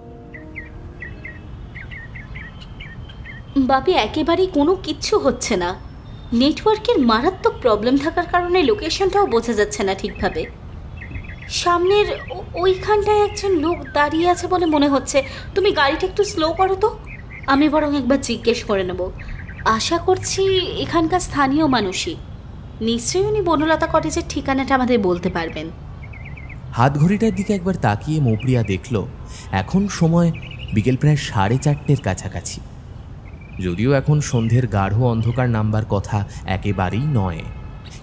বাপি, একেবারেই কোনো কিচ্ছু হচ্ছে না। নেটওয়ার্কের মারাত্মক প্রবলেম থাকার কারণে লোকেশনটাও বোঝা যাচ্ছে না ঠিকভাবে। সামনের ওইখানটায় একজন লোক দাঁড়িয়ে আছে বলে মনে হচ্ছে। তুমি গাড়িটা একটু স্লো করো তো, আমি বরং একবার জিজ্ঞেস করে নেব। আশা করছি এখানকার স্থানীয় মানুষই, নিশ্চয়ই উনি বনলতা কটেজের ঠিকানাটা আমাদের বলতে পারবেন। হাত ঘড়িটার দিকে একবার তাকিয়ে মৌপ্রিয়া দেখল এখন সময় বিকেল প্রায় 4:30 কাছাকাছি। যদিও এখন সন্ধ্যের গাঢ় অন্ধকার নামবার কথা একেবারেই নয়,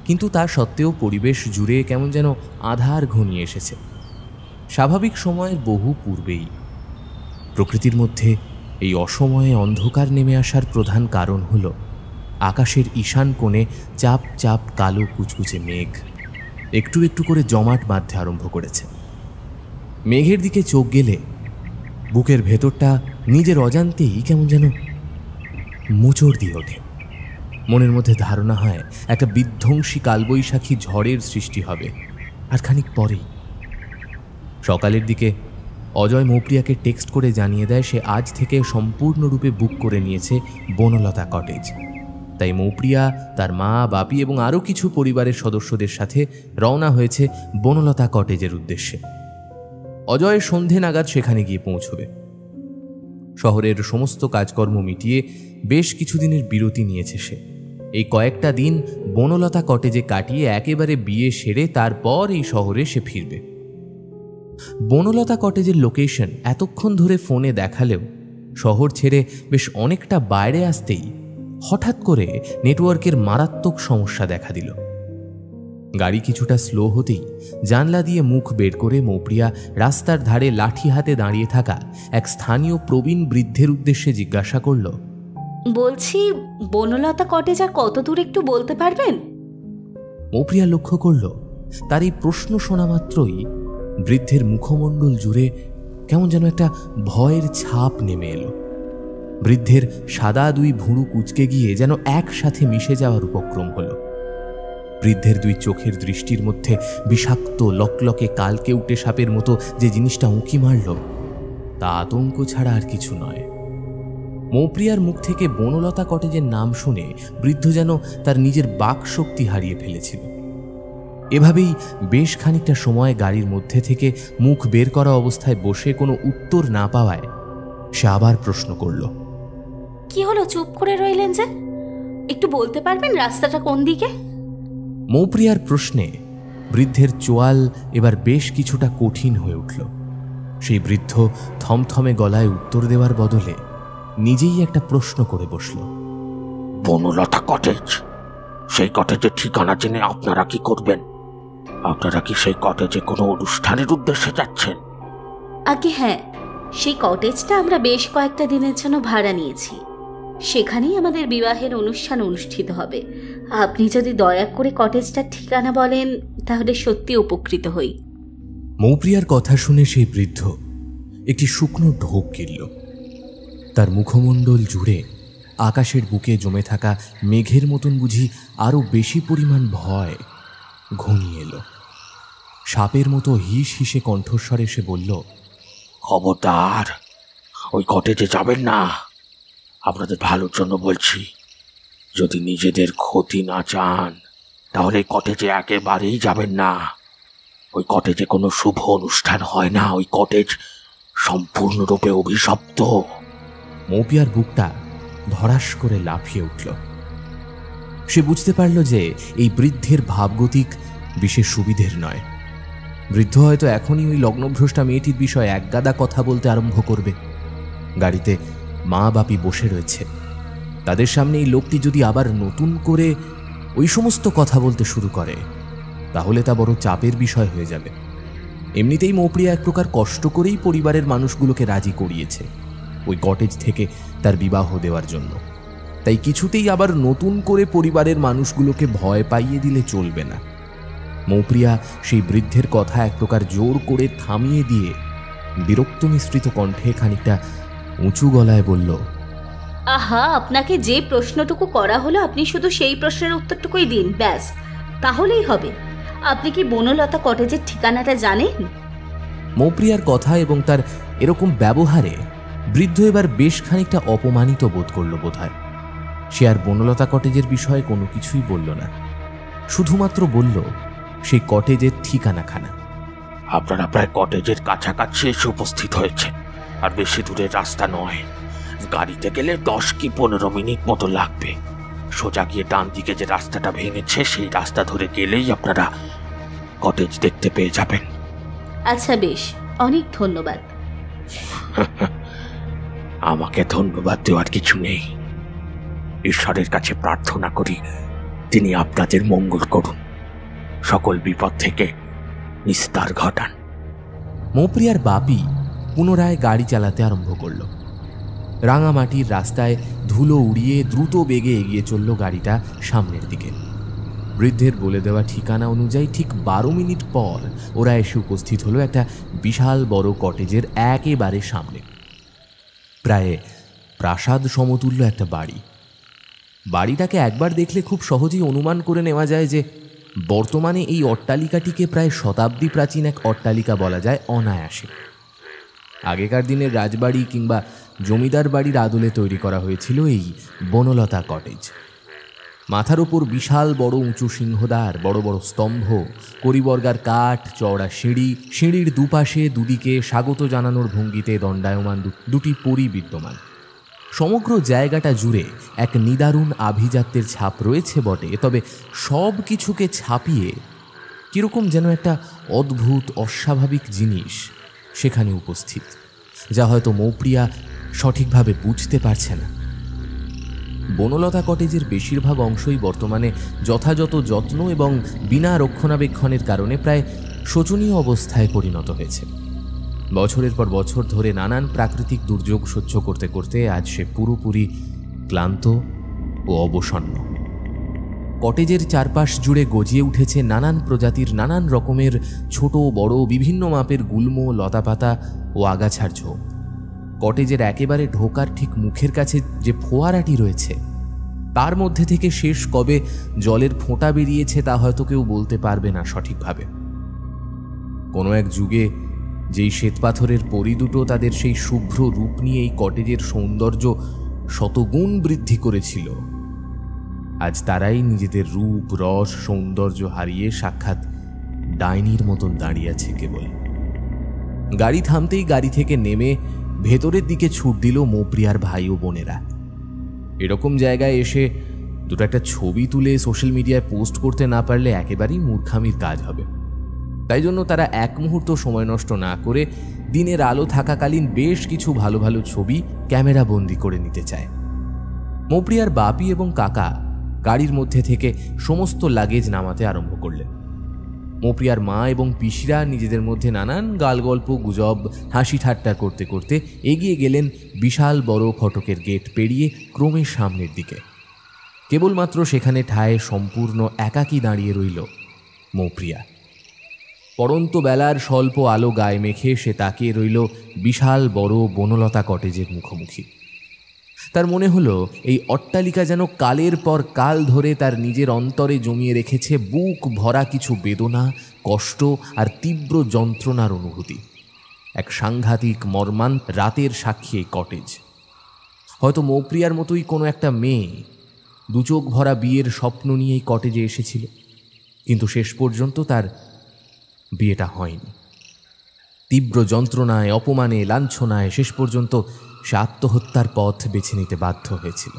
কিন্তু তা সত্ত্বেও পরিবেশ জুড়ে কেমন যেন আধার ঘনিয়ে এসেছে। স্বাভাবিক সময়ের বহু পূর্বেই। প্রকৃতির মধ্যে এই অসময়ে অন্ধকার নেমে আসার প্রধান কারণ হল আকাশের ঈশান কোণে চাপ চাপ কালো কুচকুচে মেঘ একটু একটু করে জমাট বাঁধতে আরম্ভ করেছে। মেঘের দিকে চোখ গেলে বুকের ভেতরটা নিজের অজান্তেই কেমন যেন মোচড় দিয়ে ওঠে। মনের মধ্যে ধারণা হয় একটা বিধ্বংসী কালবৈশাখী ঝড়ের সৃষ্টি হবে। আর খানিক পরেই সকালের দিকে অজয় মৌপ্রিয়াকে টেক্সট করে জানিয়ে দেয় সে আজ থেকে সম্পূর্ণরূপে বুক করে নিয়েছে বনলতা কটেজ। তাই মৌপ্রিয়া, তার মা, বাপি এবং আরও কিছু পরিবারের সদস্যদের সাথে রওনা হয়েছে বনলতা কটেজের উদ্দেশ্যে। অজয় সন্ধে নাগাদ সেখানে গিয়ে পৌঁছবে। শহরের সমস্ত কাজকর্ম মিটিয়ে বেশ কিছুদিনের বিরতি নিয়েছে সে। এই কয়েকটা দিন বনলতা কটেজে কাটিয়ে একেবারে বিয়ে সেরে তারপর এই শহরে সে ফিরবে। বনলতা কটেজের লোকেশন এতক্ষণ ধরে ফোনে দেখালেও শহর ছেড়ে বেশ অনেকটা বাইরে আসতেই হঠাৎ করে নেটওয়ার্কের মারাত্মক সমস্যা দেখা দিল। গাড়ি কিছুটা স্লো হতেই জানলা দিয়ে মুখ বের করে মৌপ্রিয়া রাস্তার ধারে লাঠি হাতে দাঁড়িয়ে থাকা এক স্থানীয় প্রবীণ বৃদ্ধের উদ্দেশ্যে জিজ্ঞাসা করল, বলছি বনলতা কটেজ আর কত দূর একটু বলতে পারবেন? মৌপ্রিয়া লক্ষ্য করল তার এই প্রশ্ন শোনা মাত্রই বৃদ্ধের মুখমণ্ডল জুড়ে কেমন যেন একটা ভয়ের ছাপ নেমে এলো। বৃদ্ধের সাদা দুই ভুরু কুঁচকে গিয়ে যেন একসাথে মিশে যাওয়ার উপক্রম হলো। বৃদ্ধের দুই চোখের দৃষ্টির মধ্যে বিষাক্ত লকলকে কালকে উঠে সাপের মতো যে জিনিসটা উঁকি মারল তা আতঙ্ক ছাড়া আর কিছু নয়। মৌপ্রিয়ার মুখ থেকে বনলতা কটেজের নাম শুনে বৃদ্ধ যেন তার নিজের বাক শক্তি হারিয়ে ফেলেছিল। এভাবেই বেশ খানিকটা সময় গাড়ির মধ্যে থেকে মুখ বের করা অবস্থায় বসে কোনো উত্তর না পাওয়ায় সে আবার প্রশ্ন করল, কি হলো, চুপ করে রইলেন যে? একটু বলতে পারবেন রাস্তাটা কোন দিকে? মৌপ্রিয়ার প্রশ্নে বৃদ্ধের চোয়াল এবার বেশ কিছুটা কঠিন হয়ে উঠল। সেই বৃদ্ধ থমথমে গলায় উত্তর দেওয়ার বদলে নিজেই একটা প্রশ্ন করে বসল, বনলতা কটেজ, সেই কটেজের ঠিকানা জেনে আপনারা কি করবেন? আপনারা কি সেই কটেজে কোনো অনুষ্ঠানের উদ্দেশ্যে যাচ্ছেন? আগে হ্যাঁ, সেই কটেজটা আমরা বেশ কয়েকটা দিনের জন্য ভাড়া নিয়েছি। সেখানেই আমাদের বিবাহের অনুষ্ঠান অনুষ্ঠিত হবে। আপনি যদি দয়া করে কটেজটার ঠিকানা বলেন তাহলে সত্যি উপকৃত হই। মৌপ্রিয়ার কথা শুনে সেই বৃদ্ধ একটি শুকনো ঢোক গিলল। তার মুখমণ্ডল জুড়ে আকাশের বুকে জমে থাকা মেঘের মতন বুঝি আরও বেশি পরিমাণ ভয় ঘনিয়ে এলো। সাপের মতো হিস হিসে কণ্ঠস্বরে সে বলল, খবরদার ওই কটেজে যাবেন না। আপনাদের ভালোর জন্য বলছি, যদি নিজেদের ক্ষতি না চান তাহলে কটেজে একেবারেই যাবেন না। ওই কটেজে কোনো শুভ অনুষ্ঠান হয় না। ওই কটেজ সম্পূর্ণরূপে অভিশপ্ত। মৌপিয়ার বুকটা ধড়াস করে লাফিয়ে উঠল। সে বুঝতে পারল যে এই বৃদ্ধের ভাবগতিক বিশেষ সুবিধের নয়। বৃদ্ধ হয়তো এখনই ওই লগ্নভ্রষ্টা মেয়েটির বিষয়ে একগাদা কথা বলতে আরম্ভ করবে। গাড়িতে মা বাপি বসে রয়েছে, তাদের সামনে এই লোকটি যদি আবার নতুন করে ওই সমস্ত কথা বলতে শুরু করে তাহলে তা বড় চাপের বিষয় হয়ে যাবে। এমনিতেই মৌপ্রিয়া এক প্রকার কষ্ট করেই পরিবারের মানুষগুলোকে রাজি করিয়েছে ওই কটেজ থেকে তার বিবাহ দেওয়ার জন্য। তাই কিছুতেই আবার নতুন করে পরিবারের মানুষগুলোকে ভয় পাইয়ে দিলে চলবে না। মৌপ্রিয়া সেই বৃদ্ধের কথা এক প্রকার জোর করে থামিয়ে দিয়ে বিরক্ত মিশ্রিত কণ্ঠে খানিকটা উঁচু গলায় বলল, আহা, আপনাকে যে প্রশ্নটুকু করা হলো আপনি শুধু সেই প্রশ্নের উত্তরটুকুই দিন, ব্যাস, তাহলেই হবে। আপনি কি বনলতা কটেজের ঠিকানাটা জানেন? মৌপ্রিয়ার কথা এবং তার এরকম ব্যবহারে বৃদ্ধ এবার বেশ খানিকটা অপমানিত বোধ করল বোধহয়। সে আর বনলতা কটেজের বিষয়ে কোনো কিছুই বলল না, শুধুমাত্র বলল সেই কটেজের ঠিকানাখানা। আপনারা প্রায় কটেজের কাছাকাছি এসে উপস্থিত হয়েছে। আর বেশি দূরের রাস্তা নয়, গাড়িতে গেলে 10 কি 15 মিনিট মতো লাগবে। সোজা গিয়ে ডান দিকে যে রাস্তাটা ভেঙেছে সেই রাস্তা ধরে গেলেই আপনারা কটেজ দেখতে পেয়ে যাবেন। আচ্ছা বেশ, অনেক ধন্যবাদ। আমাকে ধন্যবাদ দেওয়ার কিছু নেই। ঈশ্বরের কাছে প্রার্থনা করি তিনি আপনাদের মঙ্গল করুন, সকল বিপদ থেকে নিস্তার ঘটান। মৌপ্রিয়ার বাপি পুনরায় গাড়ি চালাতে আরম্ভ করল। রাঙামাটির রাস্তায় ধুলো উড়িয়ে দ্রুত বেগে এগিয়ে চলল গাড়িটা সামনের দিকে। বৃদ্ধের বলে দেওয়া ঠিকানা অনুযায়ী ঠিক 12 মিনিট পর ওরা এসে উপস্থিত হলো একটা বিশাল বড় কটেজের একেবারে সামনে। প্রায় প্রাসাদ সমতুল্য একটা বাড়ি। বাড়িটাকে একবার দেখলে খুব সহজেই অনুমান করে নেওয়া যায় যে বর্তমানে এই অট্টালিকাটিকে প্রায় শতাব্দী প্রাচীন এক অট্টালিকা বলা যায় অনায়াসে। আগেকার দিনের রাজবাড়ি কিংবা জমিদার বাড়ির আদলে তৈরি করা হয়েছিল এই বনলতা কটেজ। মাথার ওপর বিশাল বড় উঁচু সিংহদ্বার, বড় বড় স্তম্ভ, করিবর্গার কাঠ, চওড়া সিঁড়ি, সিঁড়ির দুপাশে দুদিকে স্বাগত জানানোর ভঙ্গিতে দণ্ডায়মান দুটি পরী বিদ্যমান। সমগ্র জায়গাটা জুড়ে এক নিদারুণ আভিজাত্যের ছাপ রয়েছে বটে, তবে সব কিছুকে ছাপিয়ে কিরকম যেন একটা অদ্ভুত অস্বাভাবিক জিনিস সেখানে উপস্থিত, যা হয়তো মৌপ্রিয়া সঠিকভাবে বুঝতে পারছে না। বনলতা কটেজের বেশিরভাগ অংশই বর্তমানে যথাযথ যত্ন এবং বিনা রক্ষণাবেক্ষণের কারণে প্রায় শোচনীয় অবস্থায় পরিণত হয়েছে। বছরের পর বছর ধরে নানান প্রাকৃতিক দুর্যোগ সহ্য করতে করতে আজ সে পুরোপুরি ক্লান্ত ও অবসন্ন। কটেজের চারপাশ জুড়ে গজিয়ে উঠেছে নানান প্রজাতির নানান রকমের ছোট বড় বিভিন্ন মাপের গুল্ম, লতাপাতা ও আগাছার ঝোপ। কটেজের একেবারে ঢোকার ঠিক মুখের কাছে যে ফোয়ারাটি রয়েছে তার মধ্যে থেকে শেষ কবে জলের ফোঁটা বেরিয়েছে তা হয়তো কেউ বলতে পারবে না সঠিকভাবে। কোনো এক যুগে যেই শ্বেতপাথরের পরি দুটো তাদের সেই শুভ্র রূপ নিয়ে এই কটেজের সৌন্দর্য শতগুণ বৃদ্ধি করেছিল, আজ তারাই নিজেদের রূপ, রস, সৌন্দর্য হারিয়ে সাক্ষাৎ ডাইনির মতন দাঁড়িয়ে আছে কেবল। গাড়ি থামতেই গাড়ি থেকে নেমে ভেতরের দিকে ছুট দিল মৌপ্রিয়ার ভাই ও বোনেরা। এরকম জায়গায় এসে দুটো একটা ছবি তুলে সোশ্যাল মিডিয়ায় পোস্ট করতে না পারলে একেবারেই মূর্খামির কাজ হবে। তাই জন্য তারা এক মুহূর্ত সময় নষ্ট না করে দিনের আলো থাকাকালীন বেশ কিছু ভালো ভালো ছবি ক্যামেরা বন্দি করে নিতে চায়। মৌপ্রিয়ার বাপি এবং কাকা গাড়ির মধ্যে থেকে সমস্ত লাগেজ নামাতে আরম্ভ করলেন। মৌপ্রিয়ার মা এবং পিসিরা নিজেদের মধ্যে নানান গালগল্প, গুজব, হাসি ঠাট্টা করতে করতে এগিয়ে গেলেন বিশাল বড় ফটকের গেট পেরিয়ে ক্রমে সামনের দিকে। কেবলমাত্র সেখানে ঠায় সম্পূর্ণ একাকী দাঁড়িয়ে রইল মৌপ্রিয়া। পড়ন্ত বেলার স্বল্প আলো গায়ে মেখে সে তাকিয়ে রইল বিশাল বড় বনলতা কটেজের মুখোমুখি। তার মনে হলো এই অট্টালিকা যেন কালের পর কাল ধরে তার নিজের অন্তরে জমিয়ে রেখেছে বুক ভরা কিছু বেদনা, কষ্ট আর তীব্র যন্ত্রণার অনুভূতি। এক সাংঘাতিক মর্মান্ত রাতের সাক্ষী এই কটেজ। হয়তো মৌপ্রিয়ার মতোই কোনো একটা মেয়ে দুচোখ ভরা বিয়ের স্বপ্ন নিয়ে এই কটেজে এসেছিল, কিন্তু শেষ পর্যন্ত তার বিয়েটা হয়নি। তীব্র যন্ত্রণায়, অপমানে, লাঞ্ছনায় শেষ পর্যন্ত সে আত্মহত্যার পথ বেছে নিতে বাধ্য হয়েছিল।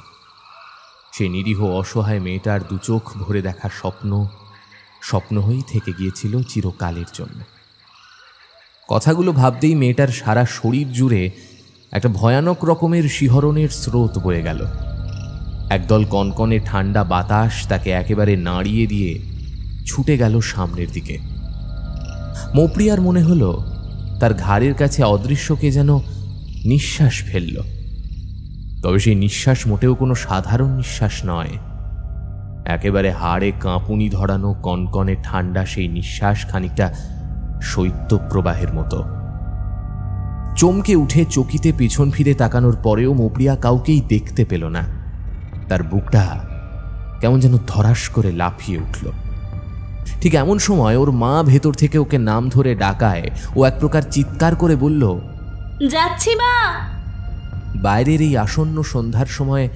সে নিরীহ অসহায় মেয়েটার দুচোখ ভরে দেখার স্বপ্ন হয়েই থেকে গিয়েছিল চিরকালের জন্য। কথাগুলো ভাবতেই মেয়েটার সারা শরীর জুড়ে একটা ভয়ানক রকমের শিহরণের স্রোত বয়ে গেল। একদল কনকনে ঠান্ডা বাতাস তাকে একেবারে নাড়িয়ে দিয়ে ছুটে গেল সামনের দিকে। মৌপ্রিয়ার মনে হলো তার ঘাড়ের কাছে অদৃশ্যকে যেন নিঃশ্বাস ফেলল। তবে সেই নিঃশ্বাস মোটেও কোনো সাধারণ নিঃশ্বাস নয়। একেবারে হাড়ে কাঁপুনি ধরানো কনকনে ঠান্ডা সেই নিঃশ্বাস খানিকটা শৈত্যপ্রবাহের মতো। চমকে উঠে চকিতে পিছন ফিরে তাকানোর পরেও মৌপ্রিয়া কাউকেই দেখতে পেল না। তার বুকটা কেমন যেন ধরাস করে লাফিয়ে উঠল। ঠিক এমন সময় ওর মা ভেতর থেকে ওকে নাম ধরে ডাকায় ও এক প্রকার চিৎকার করে বলল, যাচ্ছি মা। বাইরের এই আসন্ন সন্ধ্যার সময়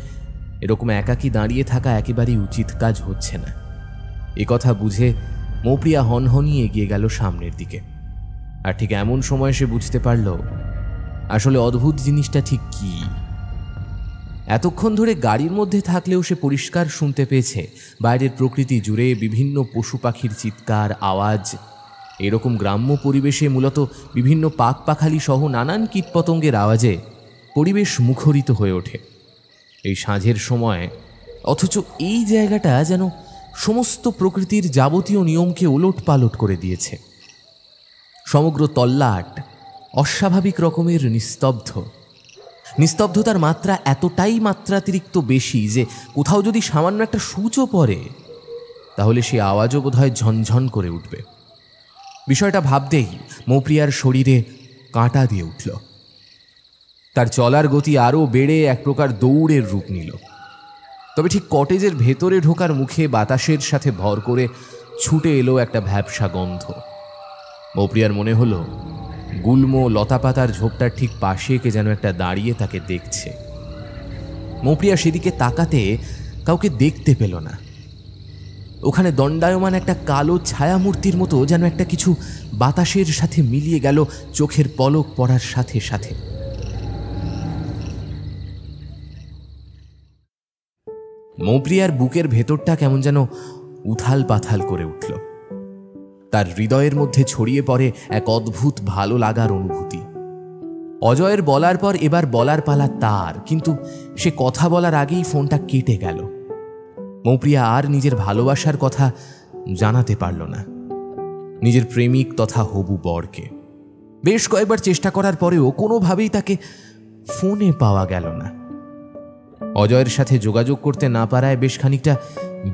এরকম একাকী দাঁড়িয়ে থাকা একেবারেই উচিত কাজ হচ্ছে না। এ কথা বুঝে মৌপ্রিয়া হনহনিয়ে এগিয়ে গেল সামনের দিকে। আর ঠিক এমন সময় সে বুঝতে পারল আসলে অদ্ভুত জিনিসটা ঠিক কি। এতক্ষণ ধরে গাড়ির মধ্যে থাকলেও সে পরিষ্কার শুনতে পেয়েছে বাইরের প্রকৃতি জুড়ে বিভিন্ন পশু পাখির চিৎকার, আওয়াজ। এরকম গ্রাম্য পরিবেশে মূলত বিভিন্ন পাখপাখালি সহ নানান কীটপতঙ্গের আওয়াজে পরিবেশ মুখরিত হয়ে ওঠে এই সাঁঝের সময়। অথচ এই জায়গাটা যেন সমস্ত প্রকৃতির যাবতীয় নিয়মকে ওলট পালট করে দিয়েছে। সমগ্র তল্লাট অস্বাভাবিক রকমের নিস্তব্ধ। নিস্তব্ধতার মাত্রা এতটাই মাত্রাতিরিক্ত বেশি যে কোথাও যদি সামান্য একটা সূচও পড়ে তাহলে সে আওয়াজও বোধহয় ঝনঝন করে উঠবে। বিষয়টা ভাবতেই মৌপ্রিয়ার শরীরে কাঁটা দিয়ে উঠল। তার চলার গতি আরও বেড়ে এক প্রকার দৌড়ের রূপ নিল। তবে ঠিক কটেজের ভেতরে ঢোকার মুখে বাতাসের সাথে ভর করে ছুটে এলো একটা ভ্যাপসা গন্ধ। মৌপ্রিয়ার মনে হলো গুল্ম লতাপাতার ঝোপটার ঠিক পাশে কে যেন একটা দাঁড়িয়ে তাকে দেখছে। মৌপ্রিয়া সেদিকে তাকাতে কাউকে দেখতে পেল না। ওখানে দণ্ডায়মান একটা কালো ছায়ামূর্তির মতো যেন একটা কিছু বাতাসের সাথে মিলিয়ে গেল চোখের পলক পড়ার সাথে সাথে। মৌপ্রিয়ার বুকের ভেতরটা কেমন যেন উথাল পাথাল করে উঠল। তার হৃদয়ের মধ্যে ছড়িয়ে পড়ে এক অদ্ভুত ভালো লাগার অনুভূতি। অজয়ের বলার পর এবার বলার পালা তার, কিন্তু সে কথা বলার আগেই ফোনটা কেটে গেল। মৌপ্রিয়া আর নিজের ভালোবাসার কথা জানাতে পারল না নিজের প্রেমিক তথা হবু বরকে। বেশ কয়েকবার চেষ্টা করার পরেও কোনোভাবেই তাকে ফোনে পাওয়া গেল না। অজয়ের সাথে যোগাযোগ করতে না পারায় বেশ খানিকটা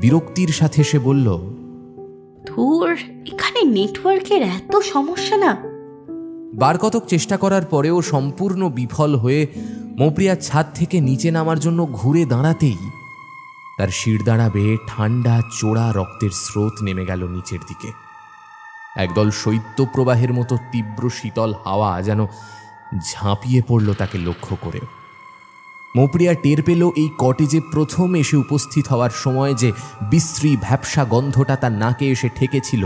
বিরক্তির সাথে সে বলল, ধুর, এখানে নেটওয়ার্কের এত সমস্যা না। বার কতক চেষ্টা করার পরেও সম্পূর্ণ বিফল হয়ে মৌপ্রিয়া ছাদ থেকে নিচে নামার জন্য ঘুরে দাঁড়াতেই তার শিরদাঁড়া বেয়ে ঠান্ডা চোড়া রক্তের স্রোত নেমে গেল নিচের দিকে। একদল শৈত্যপ্রবাহের মতো তীব্র শীতল হাওয়া যেন ঝাঁপিয়ে পড়ল তাকে লক্ষ্য করে। মৌপ্রিয়া টের পেল এই কটেজে প্রথম এসে উপস্থিত হওয়ার সময় যে বিশ্রী ভ্যাপসা গন্ধটা তার নাকে এসে ঠেকেছিল,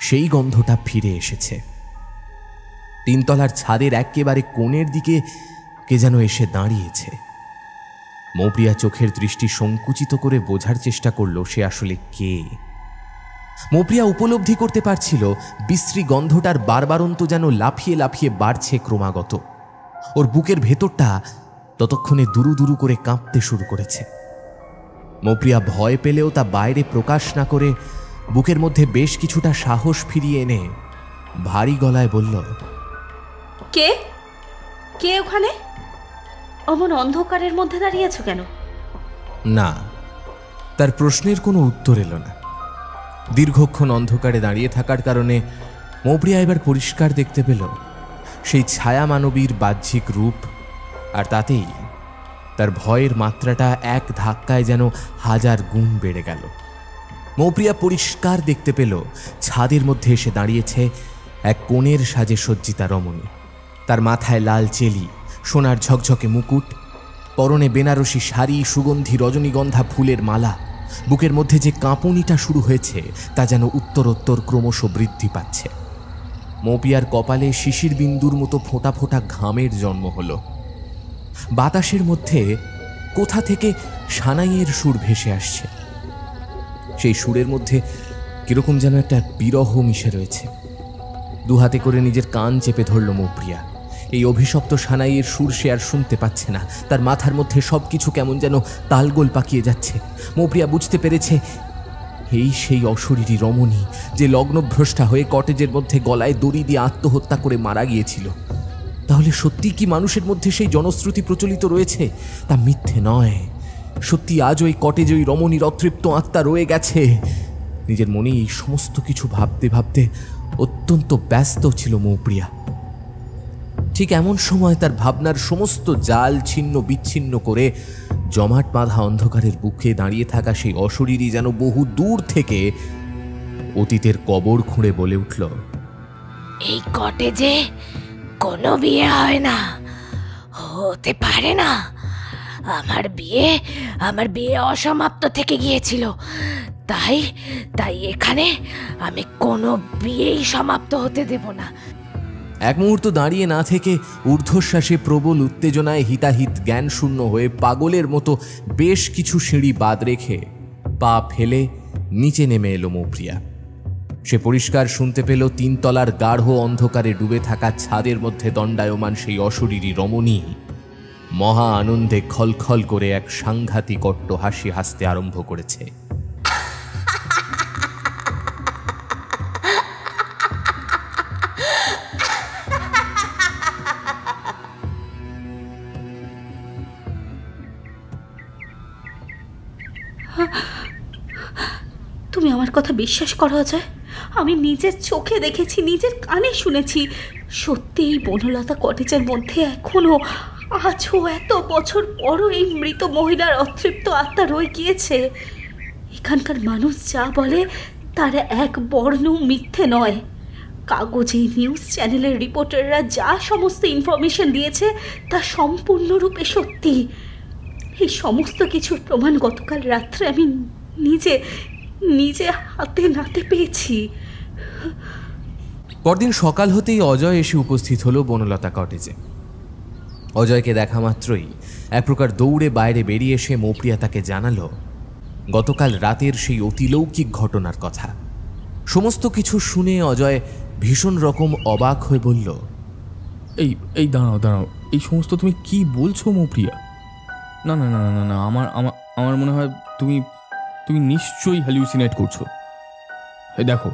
সেই গন্ধটা ফিরে এসেছে। তিনতলার ছাদের একেবারে কোণের দিকে কে যেন এসে দাঁড়িয়েছে। মৌপ্রিয়া চোখের দৃষ্টি সংকুচিত করে বোঝার চেষ্টা করল সে আসলে কে। মৌপ্রিয়া উপলব্ধি করতে পারছিল বিশ্রী গন্ধটার বারবারন্ত যেন লাফিয়ে লাফিয়ে বাড়ছে ক্রমাগত। ওর বুকের ভেতরটা ততক্ষণে দুরু দুরু করে কাঁপতে শুরু করেছে। মৌপ্রিয়া ভয় পেলেও তা বাইরে প্রকাশ না করে বুকের মধ্যে বেশ কিছুটা সাহস ফিরিয়ে এনে ভারী গলায় বলল, কে কে ওখানে? অমন অন্ধকারের মধ্যে দাঁড়িয়েছো কেন? না, তার প্রশ্নের কোনো উত্তর এলো না। দীর্ঘক্ষণ অন্ধকারে দাঁড়িয়ে থাকার কারণে মৌপ্রিয়া এবার পরিষ্কার দেখতে পেল সেই ছায়া মানবীর বাহ্যিক রূপ, আর তাতেই তার ভয়ের মাত্রাটা এক ধাক্কায় যেন 1000 গুণ বেড়ে গেল। মৌপ্রিয়া পরিষ্কার দেখতে পেল ছাদের মধ্যে এসে দাঁড়িয়েছে এক কনের সাজে সজ্জিতা রমণী। তার মাথায় লাল চেলি, সোনার ঝকঝকে মুকুট, পরনে বেনারসি শাড়ি, সুগন্ধি রজনীগন্ধা ফুলের মালা। বুকের মধ্যে যে কাঁপুনিটা শুরু হয়েছে তা যেন উত্তরোত্তর ক্রমশ বৃদ্ধি পাচ্ছে। মৌপ্রিয়ার কপালে শিশির বিন্দুর মতো ফোঁটা ফোঁটা ঘামের জন্ম হলো। বাতাসের মধ্যে কোথা থেকে সানাইয়ের সুর ভেসে আসছে। সেই সুরের মধ্যে কিরকম যেন একটা বিরহ মিশে রয়েছে। দুহাতে করে নিজের কান চেপে ধরল মৌপ্রিয়া। এই অভিশপ্ত সানাইয়ের সুর সে আর শুনতে পাচ্ছে না। তার মাথার মধ্যে সবকিছু কেমন যেন তালগোল পাকিয়ে যাচ্ছে। মৌপ্রিয়া বুঝতে পেরেছে এই সেই অশরীরী রমণী যে লগ্নভ্রষ্টা হয়ে কটেজের মধ্যে গলায় দড়ি দিয়ে আত্মহত্যা করে মারা গিয়েছিল। তাহলে সত্যি কি মানুষের মধ্যে সেই জনশ্রুতি প্রচলিত রয়েছে? তা মিথ্যে নয়, সত্যি আজ ওই কটেজ ওই রমণীর অতৃপ্ত আত্মা রয়ে গেছে। নিজের মনে এই সমস্ত কিছু ভাবতে ভাবতে অত্যন্ত ব্যস্ত ছিল মৌপ্রিয়া। ঠিক এমন সময় তার ভাবনার সমস্ত জাল ছিন্ন বিচ্ছিন্ন করে জমাট বাঁধা অন্ধকারের বুকে দাঁড়িয়ে থাকা সেই অশরীরী যেন বহু দূর থেকে অতীতের কবর খুঁড়ে বলে উঠল, এই কটেজে কোনো বিয়ে হয় না, হতে পারে না। আমার বিয়ে অসমাপ্ত থেকে গিয়েছিল, তাই এখানে আমি কোনো বিয়েই সমাপ্ত হতে দেব না। এক মুহূর্ত দাঁড়িয়ে না থেকে ঊর্ধ্বশ্বাসে প্রবল উত্তেজনায় হিতাহিত জ্ঞান শূন্য হয়ে পাগলের মতো বেশ কিছু সিঁড়ি বাদ রেখে পা ফেলে নিচে নেমে এলো মৌপ্রিয়া। সে পরিষ্কার শুনতে পেল তিনতলার গাঢ় অন্ধকারে ডুবে থাকা ছাদের মধ্যে দণ্ডায়মান সেই অশরীরী রমণী মহা আনন্দে খলখল করে এক সাংঘাতিক অট্ট হাসি হাসতে আরম্ভ করেছে। তুমি আমার কথা বিশ্বাস করো অজয়, আমি নিজের চোখে দেখেছি, নিজের কানে শুনেছি, সত্যি এই বনলতা কটেজের মধ্যে এখনো আজও এত বছর পরও এই মৃত মহিলার অতৃপ্ত আত্মা রয়ে গিয়েছে। এখানকার মানুষ যা বলে তারা এক বর্ণ মিথ্যে নয়। কাগজে, নিউজ চ্যানেলের রিপোর্টাররা যা সমস্ত ইনফরমেশন দিয়েছে তা সম্পূর্ণরূপে সত্যি। এই সমস্ত কিছুর প্রমাণ গতকাল রাত্রে আমি নিজে হাতে নাতে পেয়েছি। পরদিন সকাল হতেই অজয় এসে উপস্থিত হলো বনলতা কটেজে। অজয়কে দেখা মাত্রই এক প্রকার দৌড়ে বাইরে বেরিয়ে এসে মৌপ্রিয়া তাকে জানালো গতকাল রাতের সেই অতিলৌকিক ঘটনার কথা। সমস্ত কিছু শুনে অজয় ভীষণ রকম অবাক হয়ে বলল, এই দাঁড়াও, এই সমস্ত তুমি কি বলছো মৌপ্রিয়া? না না না না না, আমার মনে হয় তুমি নিশ্চয়ই হ্যালিউসিনেট করছো। দেখো,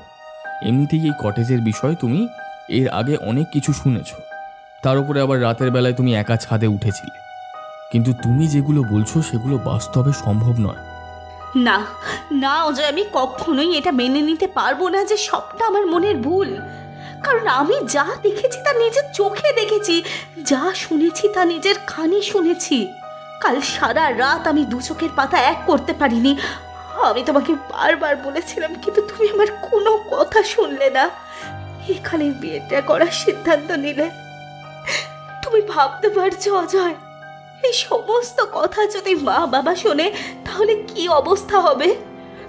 এমনিতেই এই কটেজের বিষয় তুমি এর আগে অনেক কিছু শুনেছো, তার উপরে আবার রাতের বেলায় তুমি একা ছাদে উঠেছিলে, কিন্তু তুমি যেগুলো বলছো সেগুলো বাস্তবে সম্ভব নয়। না না অজয়, আমি কখনোই এটা মেনে নিতে পারবো না যে সবটা আমার মনের ভুল। কারণ আমি যা দেখেছি তা নিজের চোখে দেখেছি, যা শুনেছি তা নিজের কানে শুনেছি। কাল সারা রাত আমি দু চোখের পাতা এক করতে পারিনি। আমি তোমাকে বারবার বলেছিলাম, কিন্তু তুমি আমার কোনো কথা শুনলে না। এখানে বিয়েটা করার সিদ্ধান্ত নিলে। তুমি ভাবতে পারছো অজয়, এই সমস্ত কথা যদি মা বাবা শোনে তাহলে কি অবস্থা হবে?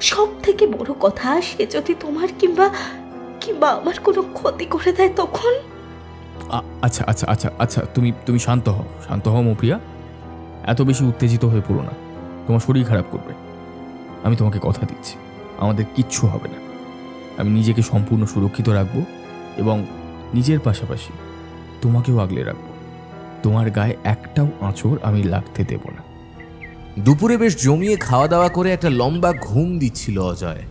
সব থেকে বড় কথা, সে যদি তোমার কিংবা আমার কোনো ক্ষতি করে দেয় তখন? আচ্ছা আচ্ছা আচ্ছা আচ্ছা, তুমি শান্ত হও মৌপ্রিয়া। এত বেশি উত্তেজিত হয়ে পড়ো না, তোমার শরীর খারাপ করবে। আমি তোমাকে কথা দিচ্ছি, আমাদের কিচ্ছু হবে না। আমি নিজেকে সম্পূর্ণ সুরক্ষিত রাখবো এবং নিজের পাশাপাশি তোমাকেও আগলে রাখবো। তোমার গায়ে একটাও আঁচড় আমি লাগতে দেব না। দুপুরে বেশ জমিয়ে খাওয়া দাওয়া করে একটা লম্বা ঘুম দিচ্ছিল অজয়।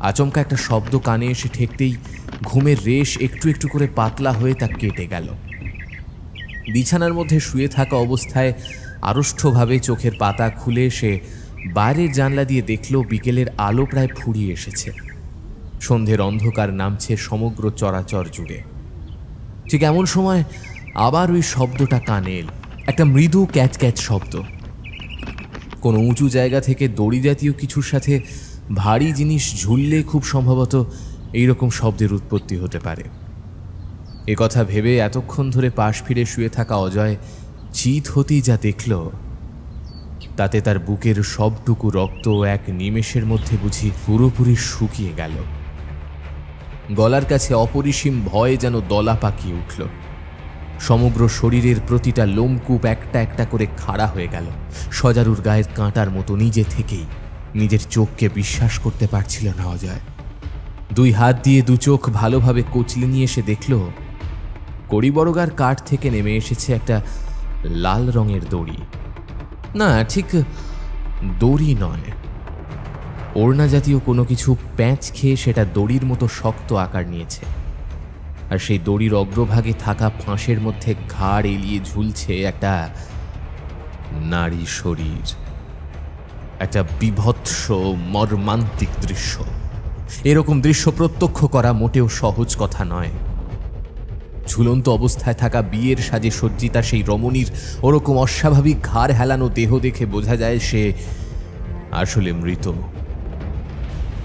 আচমকা একটা শব্দ কানে এসে ঠেকতেই ঘুমের রেশ একটু একটু করে পাতলা হয়ে তা কেটে গেল। বিছানার মধ্যে শুয়ে থাকা অবস্থায় আড়ষ্ঠভাবে চোখের পাতা খুলে সে বাইরের জানলা দিয়ে দেখল বিকেলের আলো প্রায় ফুরিয়ে এসেছে। সন্ধ্যের অন্ধকার নামছে সমগ্র চরাচর জুড়ে। ঠিক এমন সময় আবার ওই শব্দটা কানে এল, একটা মৃদু ক্যাচ ক্যাচ শব্দ। কোনো উঁচু জায়গা থেকে দড়ি জাতীয় কিছুর সাথে ভারী জিনিস ঝুললে খুব সম্ভবত এইরকম শব্দের উৎপত্তি হতে পারে। এ কথা ভেবে এতক্ষণ ধরে পাশ ফিরে শুয়ে থাকা অজয় চিত হতেই যা দেখল তাতে তার বুকের সবটুকু রক্ত এক নিমেষের মধ্যে বুঝি পুরোপুরি শুকিয়ে গেল। গলার কাছে অপরিসীম ভয় যেন দলা পাকিয়ে উঠল। সমগ্র শরীরের প্রতিটা লোমকূপ একটা একটা করে খাড়া হয়ে গেল। সজারুর গায়ের কাঁটার মতো নিজে থেকেই নিজের চোখকে বিশ্বাস করতে পারছিল না অজয়। দুই হাত দিয়ে দু চোখ ভালোভাবে কচলে নিয়ে এসে দেখল কড়িবড়গার কাঠ থেকে নেমে এসেছে একটা লাল রঙের দড়ি। না, ঠিক দড়ি নয়, ওড়না জাতীয় কোনো কিছু প্যাঁচ খেয়ে সেটা দড়ির মতো শক্ত আকার নিয়েছে। আর সেই দড়ির অগ্রভাগে থাকা ফাঁসের মধ্যে ঘাড় এলিয়ে ঝুলছে একটা নারী শরীর। একটা বিভৎস মর্মান্তিক দৃশ্য। এরকম দৃশ্য প্রত্যক্ষ করা মোটেও সহজ কথা নয়। ঝুলন্ত অবস্থায় থাকা বিয়ের সাজে সজ্জিতা সেই রমণীর ওরকম অস্বাভাবিক ঘাড় হেলানো দেহ দেখে বোঝা যায় সে আসলে মৃত।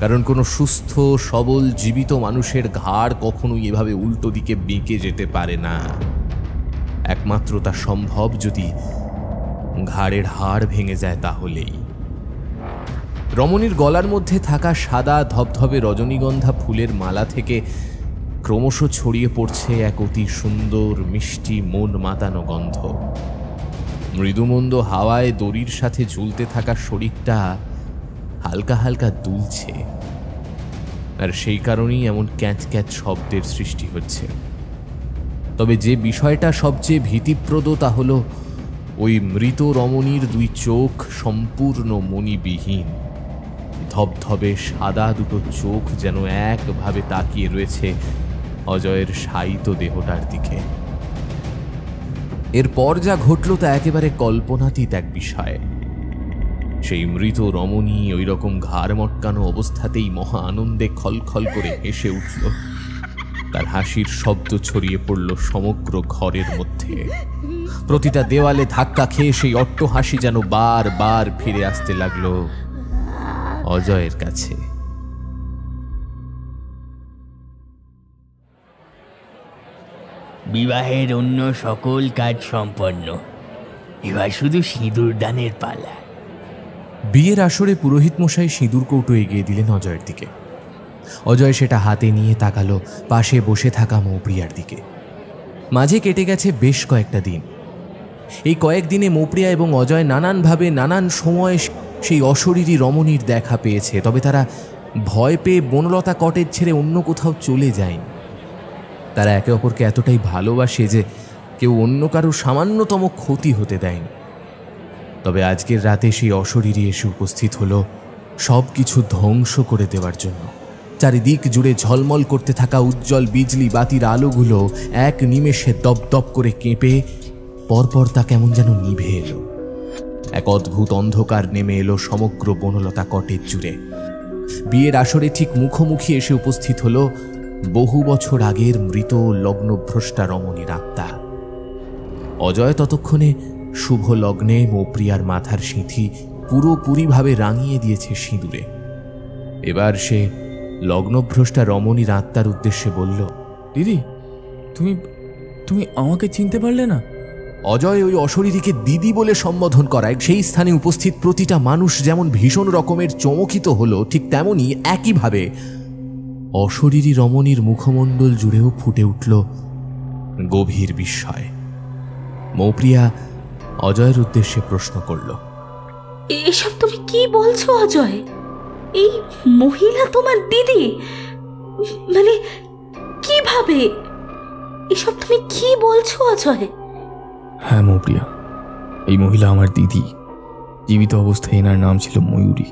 কারণ কোনো সুস্থ সবল জীবিত মানুষের ঘাড় কখনোই এভাবে উল্টো দিকে বেঁকে যেতে পারে না। একমাত্র তা সম্ভব যদি ঘাড়ের হাড় ভেঙে যায় তাহলেই। রমণীর গলার মধ্যে থাকা সাদা ধবধবে রজনীগন্ধা ফুলের মালা থেকে ক্রমশ ছড়িয়ে পড়ছে এক অতি সুন্দর মিষ্টি মন মাতানো গন্ধ। মৃদুমন্দ হাওয়ায় দড়ির সাথে ঝুলতে থাকা শরীরটা হালকা হালকা দুলছে, আর সেই কারণেই এমন ক্যাঁচ ক্যাঁচ শব্দের সৃষ্টি হচ্ছে। তবে যে বিষয়টা সবচেয়ে ভীতিপ্রদ তা হলো ওই মৃত রমণীর দুই চোখ সম্পূর্ণ মণিবিহীন। ধবধবে সাদা দুটো চোখ যেন একভাবে তাকিয়ে রয়েছে অজয়ের শায়িত দেহটার দিকে। এরপর যা ঘটল তা একেবারে কল্পনাতীত এক বিষয়। সেই মৃত রমণী ওই রকম ঘাড় মটকানো অবস্থাতেই মহা আনন্দে খলখল করে হেসে উঠল। তার হাসির শব্দ ছড়িয়ে পড়ল সমগ্র ঘরের মধ্যে। প্রতিটা দেওয়ালে ধাক্কা খেয়ে সেই অট্ট হাসি যেন বারবার ফিরে আসতে লাগলো অজয়ের কাছে। বিবাহের অন্য সকল কাজ সম্পন্ন, এবার শুধু সিঁদুর দানের পালা। বিয়ের আসরে পুরোহিত মশাই সিঁদুর কৌটো এগিয়ে দিলেন অজয়ের দিকে। অজয় সেটা হাতে নিয়ে তাকালো পাশে বসে থাকা মৌপ্রিয়ার দিকে। মাঝে কেটে গেছে বেশ কয়েকটা দিন। এই কয়েকদিনে মৌপ্রিয়া এবং অজয় নানানভাবে নানান সময় সেই অশরীরী রমণীর দেখা পেয়েছে, তবে তারা ভয় পেয়ে বনলতা কটেজ ছেড়ে অন্য কোথাও চলে যায়নি। তারা একে অপরকে এতটাই ভালোবাসে যে কেউ অন্য কারো সামান্যতম ক্ষতি হতে দেয়নি। তবে আজকের রাতে সেই অশরীরী এসে উপস্থিত হলো সব কিছু ধ্বংস করে দেওয়ার জন্য। চারিদিক জুড়ে ঝলমল করতে থাকা উজ্জ্বল বিজলি বাতির আলোগুলো এক নিমেষে দপদপ করে কেঁপে পরপর তা কেমন যেন নিভে এলো। এক অদ্ভুত অন্ধকার নেমে এলো সমগ্র বনলতা কটেজ জুড়ে। বিয়ের আসরে ঠিক মুখোমুখি এসে উপস্থিত হলো বহু বছর আগের মৃত লগ্নভ্রষ্টা রমণীর আত্মা। অজয় ততক্ষণে শুভ লগ্নে মৌপ্রিয়ার মাথার সিঁথি পুরোপুরিভাবে রাঙিয়ে দিয়েছে সিঁদুরে। এবার সে লগ্নভ্রষ্টা রমণীর আত্মার উদ্দেশ্যে বলল, দিদি, তুমি তুমি আমাকে চিনতে পারলে না? অজয় ওই অশরীরীকে দিদি বলে সম্বোধন করায় সেই স্থানে উপস্থিত প্রতিটা মানুষ যেমন ভীষণ রকমের চমকিত হলো, ঠিক তেমনি একইভাবে অশরীরী রমণীর মুখমণ্ডল জুড়েও ফুটে উঠল গভীর বিস্ময়। মৌপ্রিয়া অজয়ের উদ্দেশ্যে প্রশ্ন করল, এসব তুমি কি বলছো অজয়? এই মহিলা তোমার দিদি? মানে কিভাবে? এসব তুমি কি বলছো অজয়? হ্যাঁ মৌপ্রিয়া, এই মহিলা আমার দিদি। জীবিত অবস্থায় এনার নাম ছিল ময়ূরী।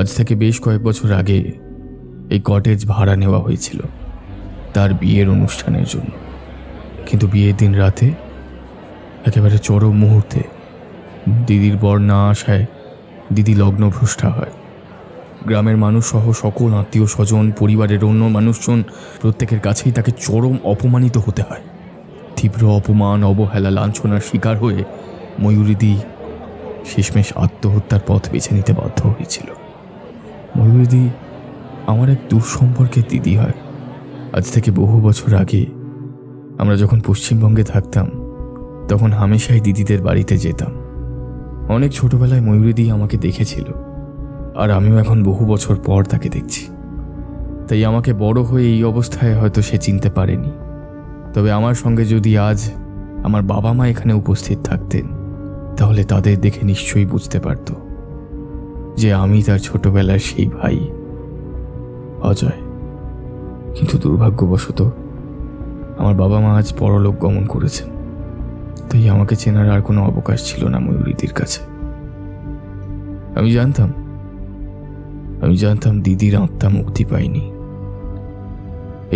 আজ থেকে বেশ কয়েক বছর আগে এই কটেজ ভাড়া নেওয়া হয়েছিল তার বিয়ের অনুষ্ঠানের জন্য। কিন্তু বিয়ের দিন রাতে একেবারে চরম মুহূর্তে দিদির বর না আসায় দিদি লগ্নভ্রষ্টা হয়। গ্রামের মানুষ সহ সকল আত্মীয় স্বজন, পরিবারের অন্য মানুষজন প্রত্যেকের কাছেই তাকে চরম অপমানিত হতে হয়। তীব্র অপমান, অবহেলা, লাঞ্ছনার শিকার হয়ে ময়ূরীদি শেষমেশ আত্মহত্যার পথ বেছে নিতে বাধ্য হয়েছিল। ময়ূরীদি আমার এক দূর সম্পর্কের দিদি হয়। আজ থেকে বহু বছর আগে আমরা যখন পশ্চিমবঙ্গে থাকতাম তখন হামেশাই দিদিদের বাড়িতে যেতাম। অনেক ছোটবেলায় ময়ূরীদি আমাকে দেখেছিল, আর আমিও এখন বহু বছর পর তাকে দেখছি। তাই আমাকে বড় হয়ে এই অবস্থায় হয়তো সে চিনতে পারেনি। তবে আমার সঙ্গে যদি আজ আমার বাবা মা এখানে উপস্থিত থাকতেন তাহলে তাদের দেখে নিশ্চয়ই বুঝতে পারত যে আমি তার ছোটবেলার সেই ভাই অজয়। কিন্তু দুর্ভাগ্যবশত আমার বাবা মা আজ পরলোক গমন করেছেন, তাই আমাকে চেনার আর কোনো অবকাশ ছিল না ময়ূরীদির কাছে। আমি জানতাম দিদির আত্মা মুক্তি পায়নি,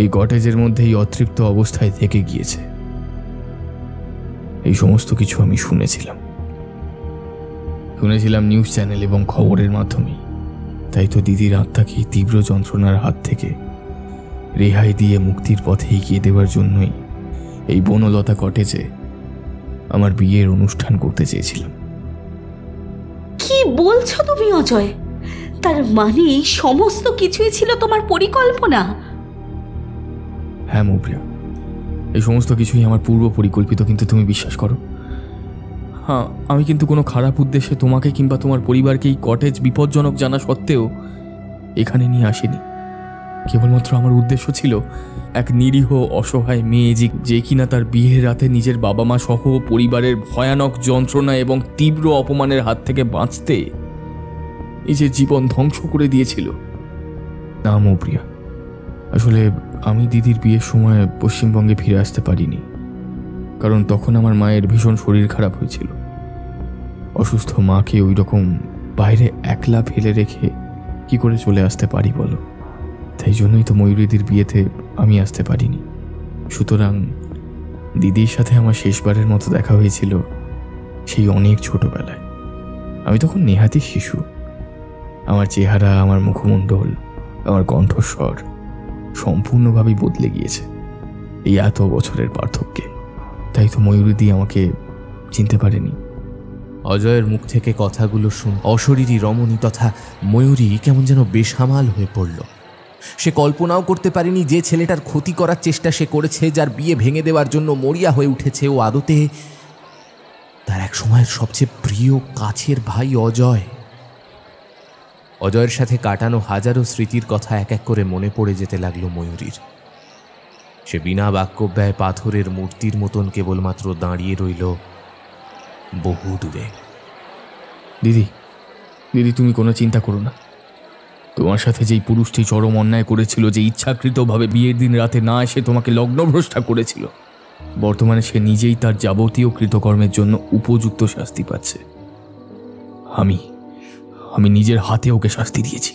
এই কটেজের মধ্যেই অতৃপ্ত অবস্থায় থেকে গিয়েছে। এই সমস্ত কিছু আমি শুনেছিলাম নিউজ চ্যানেল এবং খবরের মাধ্যমে। তাই তো দিদির আত্মাকে তীব্র যন্ত্রণার হাত থেকে রেহাই দিয়ে মুক্তির পথে এগিয়ে দেওয়ার জন্যই এই বনলতা কটেজে আমার বিয়ের অনুষ্ঠান করতে চেয়েছিলাম। কি বলছো তুমি অজয়? তার মানে এই সমস্ত কিছুই ছিল তোমার পরিকল্পনা? হ্যাঁ মৌপ্রিয়া, এই সমস্ত কিছুই আমার পূর্ব পরিকল্পিত। কিন্তু তুমি বিশ্বাস করো, হ্যাঁ, আমি কিন্তু কোনো খারাপ উদ্দেশ্যে তোমাকে কিংবা তোমার পরিবারকে এই কটেজ বিপজ্জনক জানা সত্ত্বেও এখানে নিয়ে আসিনি। কেবলমাত্র আমার উদ্দেশ্য ছিল এক নিরীহ অসহায় মেয়ে যে কিনা তার বিয়ের রাতে নিজের বাবা মা সহ পরিবারের ভয়ানক যন্ত্রণা এবং তীব্র অপমানের হাত থেকে বাঁচতে নিজের জীবন ধ্বংস করে দিয়েছিল। না মৌপ্রিয়া, আসলে আমি দিদির বিয়ের সময় পশ্চিমবঙ্গে ফিরে আসতে পারিনি, কারণ তখন আমার মায়ের ভীষণ শরীর খারাপ হয়েছিল। অসুস্থ মাকে ওই রকম বাইরে একলা ফেলে রেখে কি করে চলে আসতে পারি বলো? তাই জন্যই তো ময়ূরীদির বিয়েতে আমি আসতে পারিনি। সুতরাং দিদির সাথে আমার শেষবারের মতো দেখা হয়েছিল সেই অনেক ছোটবেলায়। আমি তখন নেহাতি শিশু। আমার চেহারা, আমার মুখমণ্ডল, আমার কণ্ঠস্বর সম্পূর্ণভাবেই বদলে গিয়েছে এই এত বছরের পার্থক্যে। তাই তো ময়ূরীদি আমাকে চিনতে পারেনি। অজয়ের মুখ থেকে কথাগুলো শুনে অশরীরী রমণী তথা ময়ূরী কেমন যেন বেসামাল হয়ে পড়ল। সে কল্পনাও করতে পারেনি যে ছেলেটার ক্ষতি করার চেষ্টা সে করেছে, যার বিয়ে ভেঙে দেওয়ার জন্য মরিয়া হয়ে উঠেছে, ও আদতে তার এক সময়ের সবচেয়ে প্রিয় কাছের ভাই অজয়। অজয়ের সাথে কাটানো হাজারো স্মৃতির কথা এক এক করে মনে পড়ে যেতে লাগলো ময়ূরীর। সে বিনা বাক্যব্যয় পাথরের মূর্তির মতন কেবলমাত্র দাঁড়িয়ে রইল বহু দূরে। দিদি, দিদি, তুমি কোনো চিন্তা করো না। তোমার সাথে যেই পুরুষটি চরম অন্যায় করেছিল, যে ইচ্ছাকৃতভাবে বিয়ের দিন রাতে না এসে তোমাকে লগ্নভ্রষ্টা করেছিল, বর্তমানে সে নিজেই তার যাবতীয় কৃতকর্মের জন্য উপযুক্ত শাস্তি পাচ্ছে। আমি নিজের হাতে ওকে শাস্তি দিয়েছি।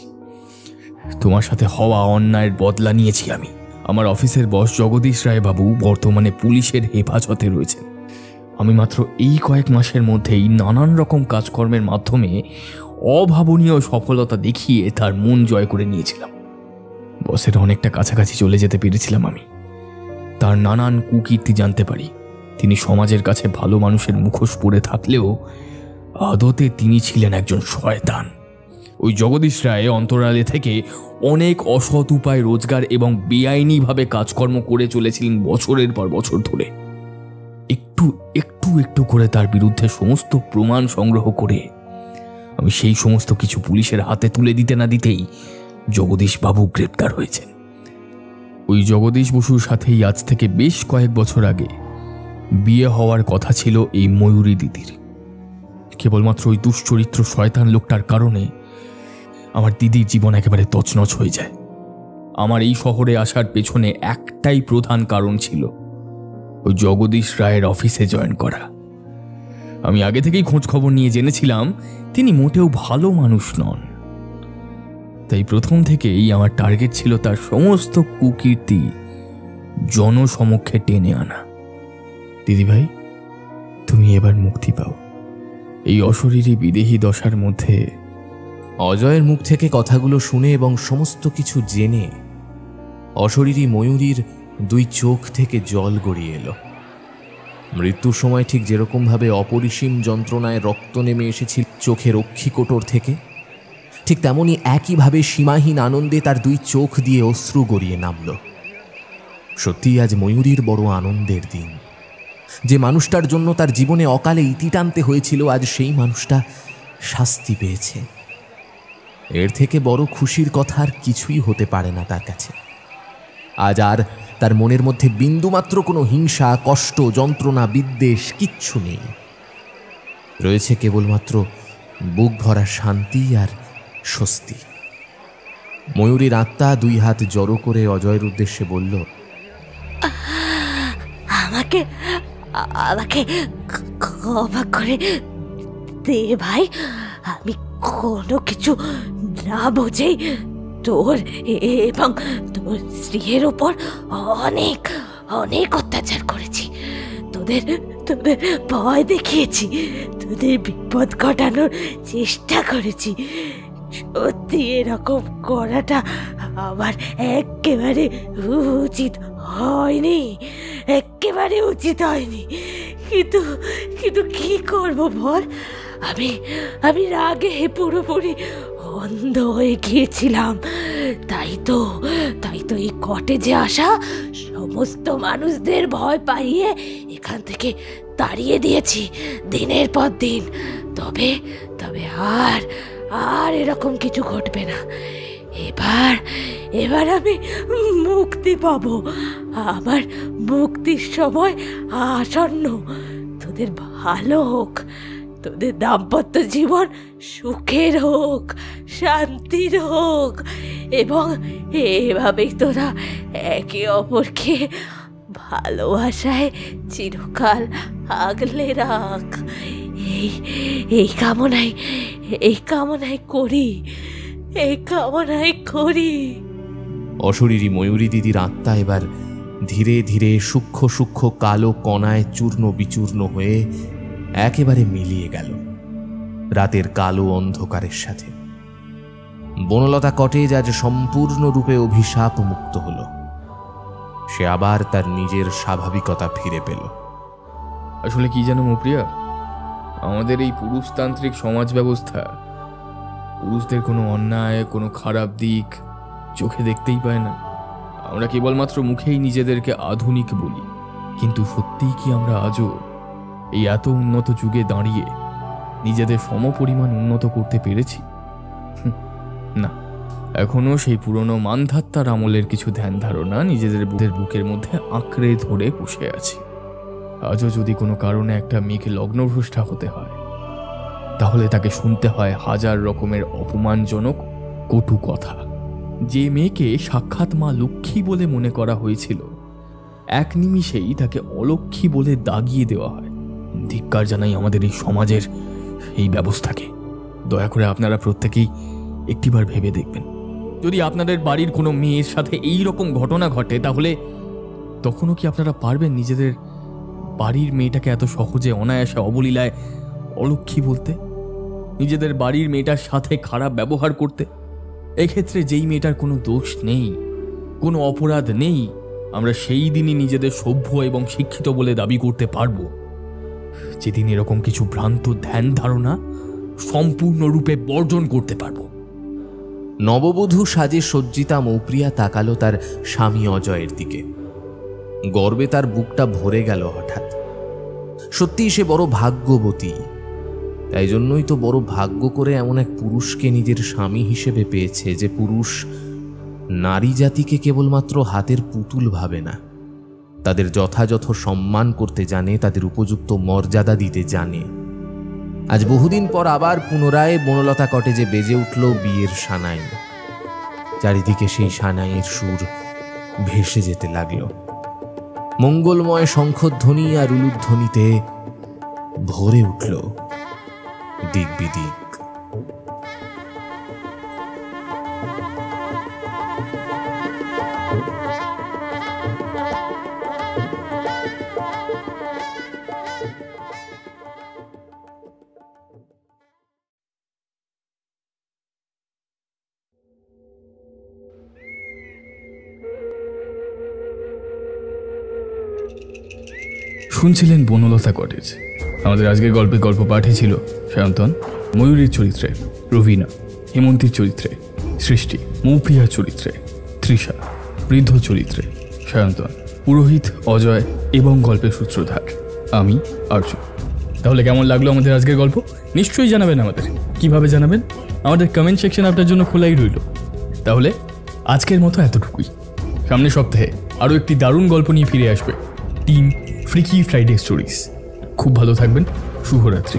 তোমার সাথে হওয়া অন্যায়ের বদলা নিয়েছি আমি। আমার অফিসের বস জগদীশ রায় বাবু বর্তমানে পুলিশের হেফাজতে রয়েছেন। আমি মাত্র এই কয়েক মাসের মধ্যেই নানান রকম কাজকর্মের মাধ্যমে অভাবনীয় সফলতা দেখিয়ে তার মন জয় করে নিয়েছিলাম। বসের অনেকটা কাছাকাছি চলে যেতে পেরেছিলাম আমি। তার নানান কুকীর্তি জানতে পারি। তিনি সমাজের কাছে ভালো মানুষের মুখোশ পরে থাকলেও আদতে তিনি ছিলেন একজন শয়তান। ওই জগদীশ রায় অন্তরালে থেকে অনেক অসৎ উপায় রোজগার এবং বেআইনিভাবে কাজকর্ম করে চলেছিলেন বছরের পর বছর ধরে। একটু একটু একটু করে তার বিরুদ্ধে সমস্ত প্রমাণ সংগ্রহ করে আমি সেই সমস্ত কিছু পুলিশের হাতে তুলে দিতে না দিতেই জগদীশ বাবু গ্রেপ্তার হয়েছেন। ওই জগদীশ বসুর সাথেই আজ থেকে বেশ কয়েক বছর আগে বিয়ে হওয়ার কথা ছিল এই ময়ূরী দিদির। কেবলমাত্র ওই দুশ্চরিত্র শয়তান লোকটার কারণে আমার দিদির জীবন একেবারে তছনছ হয়ে যায়। আমার এই শহরে আসার পেছনে একটাই প্রধান কারণ ছিল ওই জগদীশ রায়ের অফিসে জয়েন করা। আমি আগে থেকেই খোঁজ খবর নিয়ে জেনেছিলাম তিনি মোটেও ভালো মানুষ নন। তাই প্রথম থেকেই আমার টার্গেট ছিল তার সমস্ত কুকীর্তি জনসমক্ষে টেনে আনা। দিদিভাই, তুমি এবার মুক্তি পাও এই অশরীরী বিদেহী দশার মধ্যে। অজয়ের মুখ থেকে কথাগুলো শুনে এবং সমস্ত কিছু জেনে অশরীরী ময়ূরীর দুই চোখ থেকে জল গড়িয়ে এলো। মৃত্যুর সময় ঠিক যেরকমভাবে অপরিসীম যন্ত্রণায় রক্ত নেমে এসেছিল চোখের অক্ষিকোটর থেকে, ঠিক তেমনি একইভাবে সীমাহীন আনন্দে তার দুই চোখ দিয়ে অশ্রু গড়িয়ে নামল। সত্যিই আজ ময়ূরীর বড় আনন্দের দিন। যে মানুষটার জন্য তার জীবনে অকালে ইতি টানতে হয়েছিল, আজ সেই মানুষটা শাস্তি পেয়েছে। এর থেকে বড় খুশির কথা আর কিছুই হতে পারে না তার কাছে। আজ আর তার মনের মধ্যে বিন্দুমাত্র কোনো হিংসা, কষ্ট, যন্ত্রণা, বিদ্বেষ কিচ্ছু নেই। রয়েছে কেবলমাত্র বুক ভরা শান্তি আর স্বস্তি। ময়ূরীর আত্মা দুই হাত জড়ো করে অজয়ের উদ্দেশ্যে বলল, আমাকে আমাকে ক্ষমা করে দে ভাই। আমি কোনো কিছু না বুঝেই তোর এবং তোর স্ত্রীর ওপর অনেক অনেক অত্যাচার করেছি। তোদের তোদের ভয় দেখিয়েছি, তোদের বিপদ ঘটানোর চেষ্টা করেছি। সত্যি এরকম করাটা আমার একেবারে উচিত হয়নি, একেবারে উচিত হয়নি। কিন্তু কিন্তু কি করবো বল? আমি রাগে পুরোপুরি অন্ধ হয়ে গিয়েছিলাম। তাই তো এই কটেজে আসা সমস্ত মানুষদের ভয় পাইয়ে এখান থেকে তাড়িয়ে দিয়েছি দিনের পর দিন। তবে আর এরকম কিছু ঘটবে না। এবার আমি মুক্তি পাবো। আমার মুক্তির সময় আসন্ন। তোদের ভালো হোক, তোদের দাম্পত্য জীবন সুখের হোক, শান্তির হোক, এবং এভাবেই তোরা একে অপরকে ভালোবাসায় চিরকাল আগলে রাখ। এই কামনাই করি। অশরীরী ময়ূরী দিদির আত্মা এবার ধীরে ধীরে সূক্ষ্ম সূক্ষ্ম কালো কণায় চূর্ণ বিচূর্ণ হয়ে একেবারে মিলিয়ে গেল। রাতের কালো অন্ধকারের সাথে। বনলতা কটেজ আজ সম্পূর্ণরূপে অভিশাপ মুক্ত হল। সে আবার তার নিজের স্বাভাবিকতা ফিরে পেল। আসলে কি জানো মৌপ্রিয়া, আমাদের এই পুরুষতান্ত্রিক সমাজ ব্যবস্থা পুরুষদের কোনো অন্যায়, কোনো খারাপ দিক চোখে দেখতেই পায় না। আমরা কেবলমাত্র মুখেই নিজেদেরকে আধুনিক বলি, কিন্তু সত্যিই কি আমরা আজও এই এত উন্নত যুগে দাঁড়িয়ে নিজেদের সমপরিমাণ উন্নত করতে পেরেছি? না, এখনো সেই পুরনো মানধাত্তার আমলের কিছু ধ্যান ধারণা নিজেদের বুকের মধ্যে আঁকড়ে ধরে বসে আছি। আজও যদি কোনো কারণে একটা মেয়েকে লগ্নভ্রষ্টা হতে হয়, তাহলে তাকে শুনতে হয় হাজার রকমের অপমানজনক কটু কথা। যে মেয়েকে সাক্ষাৎ মা লক্ষ্মী বলে মনে করা হয়েছিল, এক নিমিষেই তাকে অলক্ষ্মী বলে দাগিয়ে দেওয়া হয়। ধিক্কার জানাই আমাদের এই সমাজের এই ব্যবস্থাকে। দয়া করে আপনারা প্রত্যেকেই একটিবার ভেবে দেখবেন, যদি আপনাদের বাড়ির কোনো মেয়ের সাথে এই রকম ঘটনা ঘটে, তাহলে তখনও কি আপনারা পারবেন নিজেদের বাড়ির মেয়েটাকে এত সহজে অনায়াসে অবলীলায় অলক্ষ্মী বলতে, নিজেদের বাড়ির মেয়েটার সাথে খারাপ ব্যবহার করতে? এক্ষেত্রে যেই মেয়েটার কোনো দোষ নেই, কোনো অপরাধ নেই, আমরা সেই দিনই নিজেদের সভ্য এবং শিক্ষিত বলে দাবি করতে পারবো, যেদিন এরকম কিছু ভ্রান্ত ধ্যান ধারণা সম্পূর্ণরূপে বর্জন করতে পারবো। নববধূ সাজে সজ্জিতা মৌপ্রিয়া তাকালো তার স্বামী অজয়ের দিকে। গর্বে তার বুকটা ভরে গেল হঠাৎ। সত্যিই সে বড় ভাগ্যবতী। তাই জন্যই তো বড় ভাগ্য করে এমন এক পুরুষকে নিজের স্বামী হিসেবে পেয়েছে, যে পুরুষ নারী জাতিকে কেবলমাত্র হাতের পুতুল ভাবে না, তাদের যথাযথ সম্মান করতে জানে, তাদের উপযুক্ত মর্যাদা দিতে জানে। আজ বহুদিন পর আবার পুনরায় বনলতা কটেজে বেজে উঠল বিয়ের সানাই। চারিদিকে সেই সানাইয়ের সুর ভেসে যেতে লাগলো। মঙ্গলময় শঙ্খধ্বনি আর উলুধ্বনিতে ভরে উঠল দিক বিদিক। শুনছিলেন বনলতা কটেজ। আমাদের আজকের গল্প পাঠে ছিল সায়ন্তন, ময়ূরীর চরিত্রে রবিনা, হেমন্তীর চরিত্রে সৃষ্টি, মৌপ্রিয়ার চরিত্রে তৃষা, বৃদ্ধ চরিত্রে সায়ন্তন, পুরোহিত অজয় এবং গল্পের সূত্রধার আমি আর্য। তাহলে কেমন লাগলো আমাদের আজকের গল্প? নিশ্চয়ই জানাবেন আমাদের। কিভাবে জানাবেন? আমাদের কমেন্ট সেকশন আপনার জন্য খোলাই রইল। তাহলে আজকের মতো এতটুকুই। সামনের সপ্তাহে আরও একটি দারুণ গল্প নিয়ে ফিরে আসবে টিম ফ্রিকি ফ্রাইডে স্টোরিজ। খুব ভালো থাকবেন। শুভরাত্রি।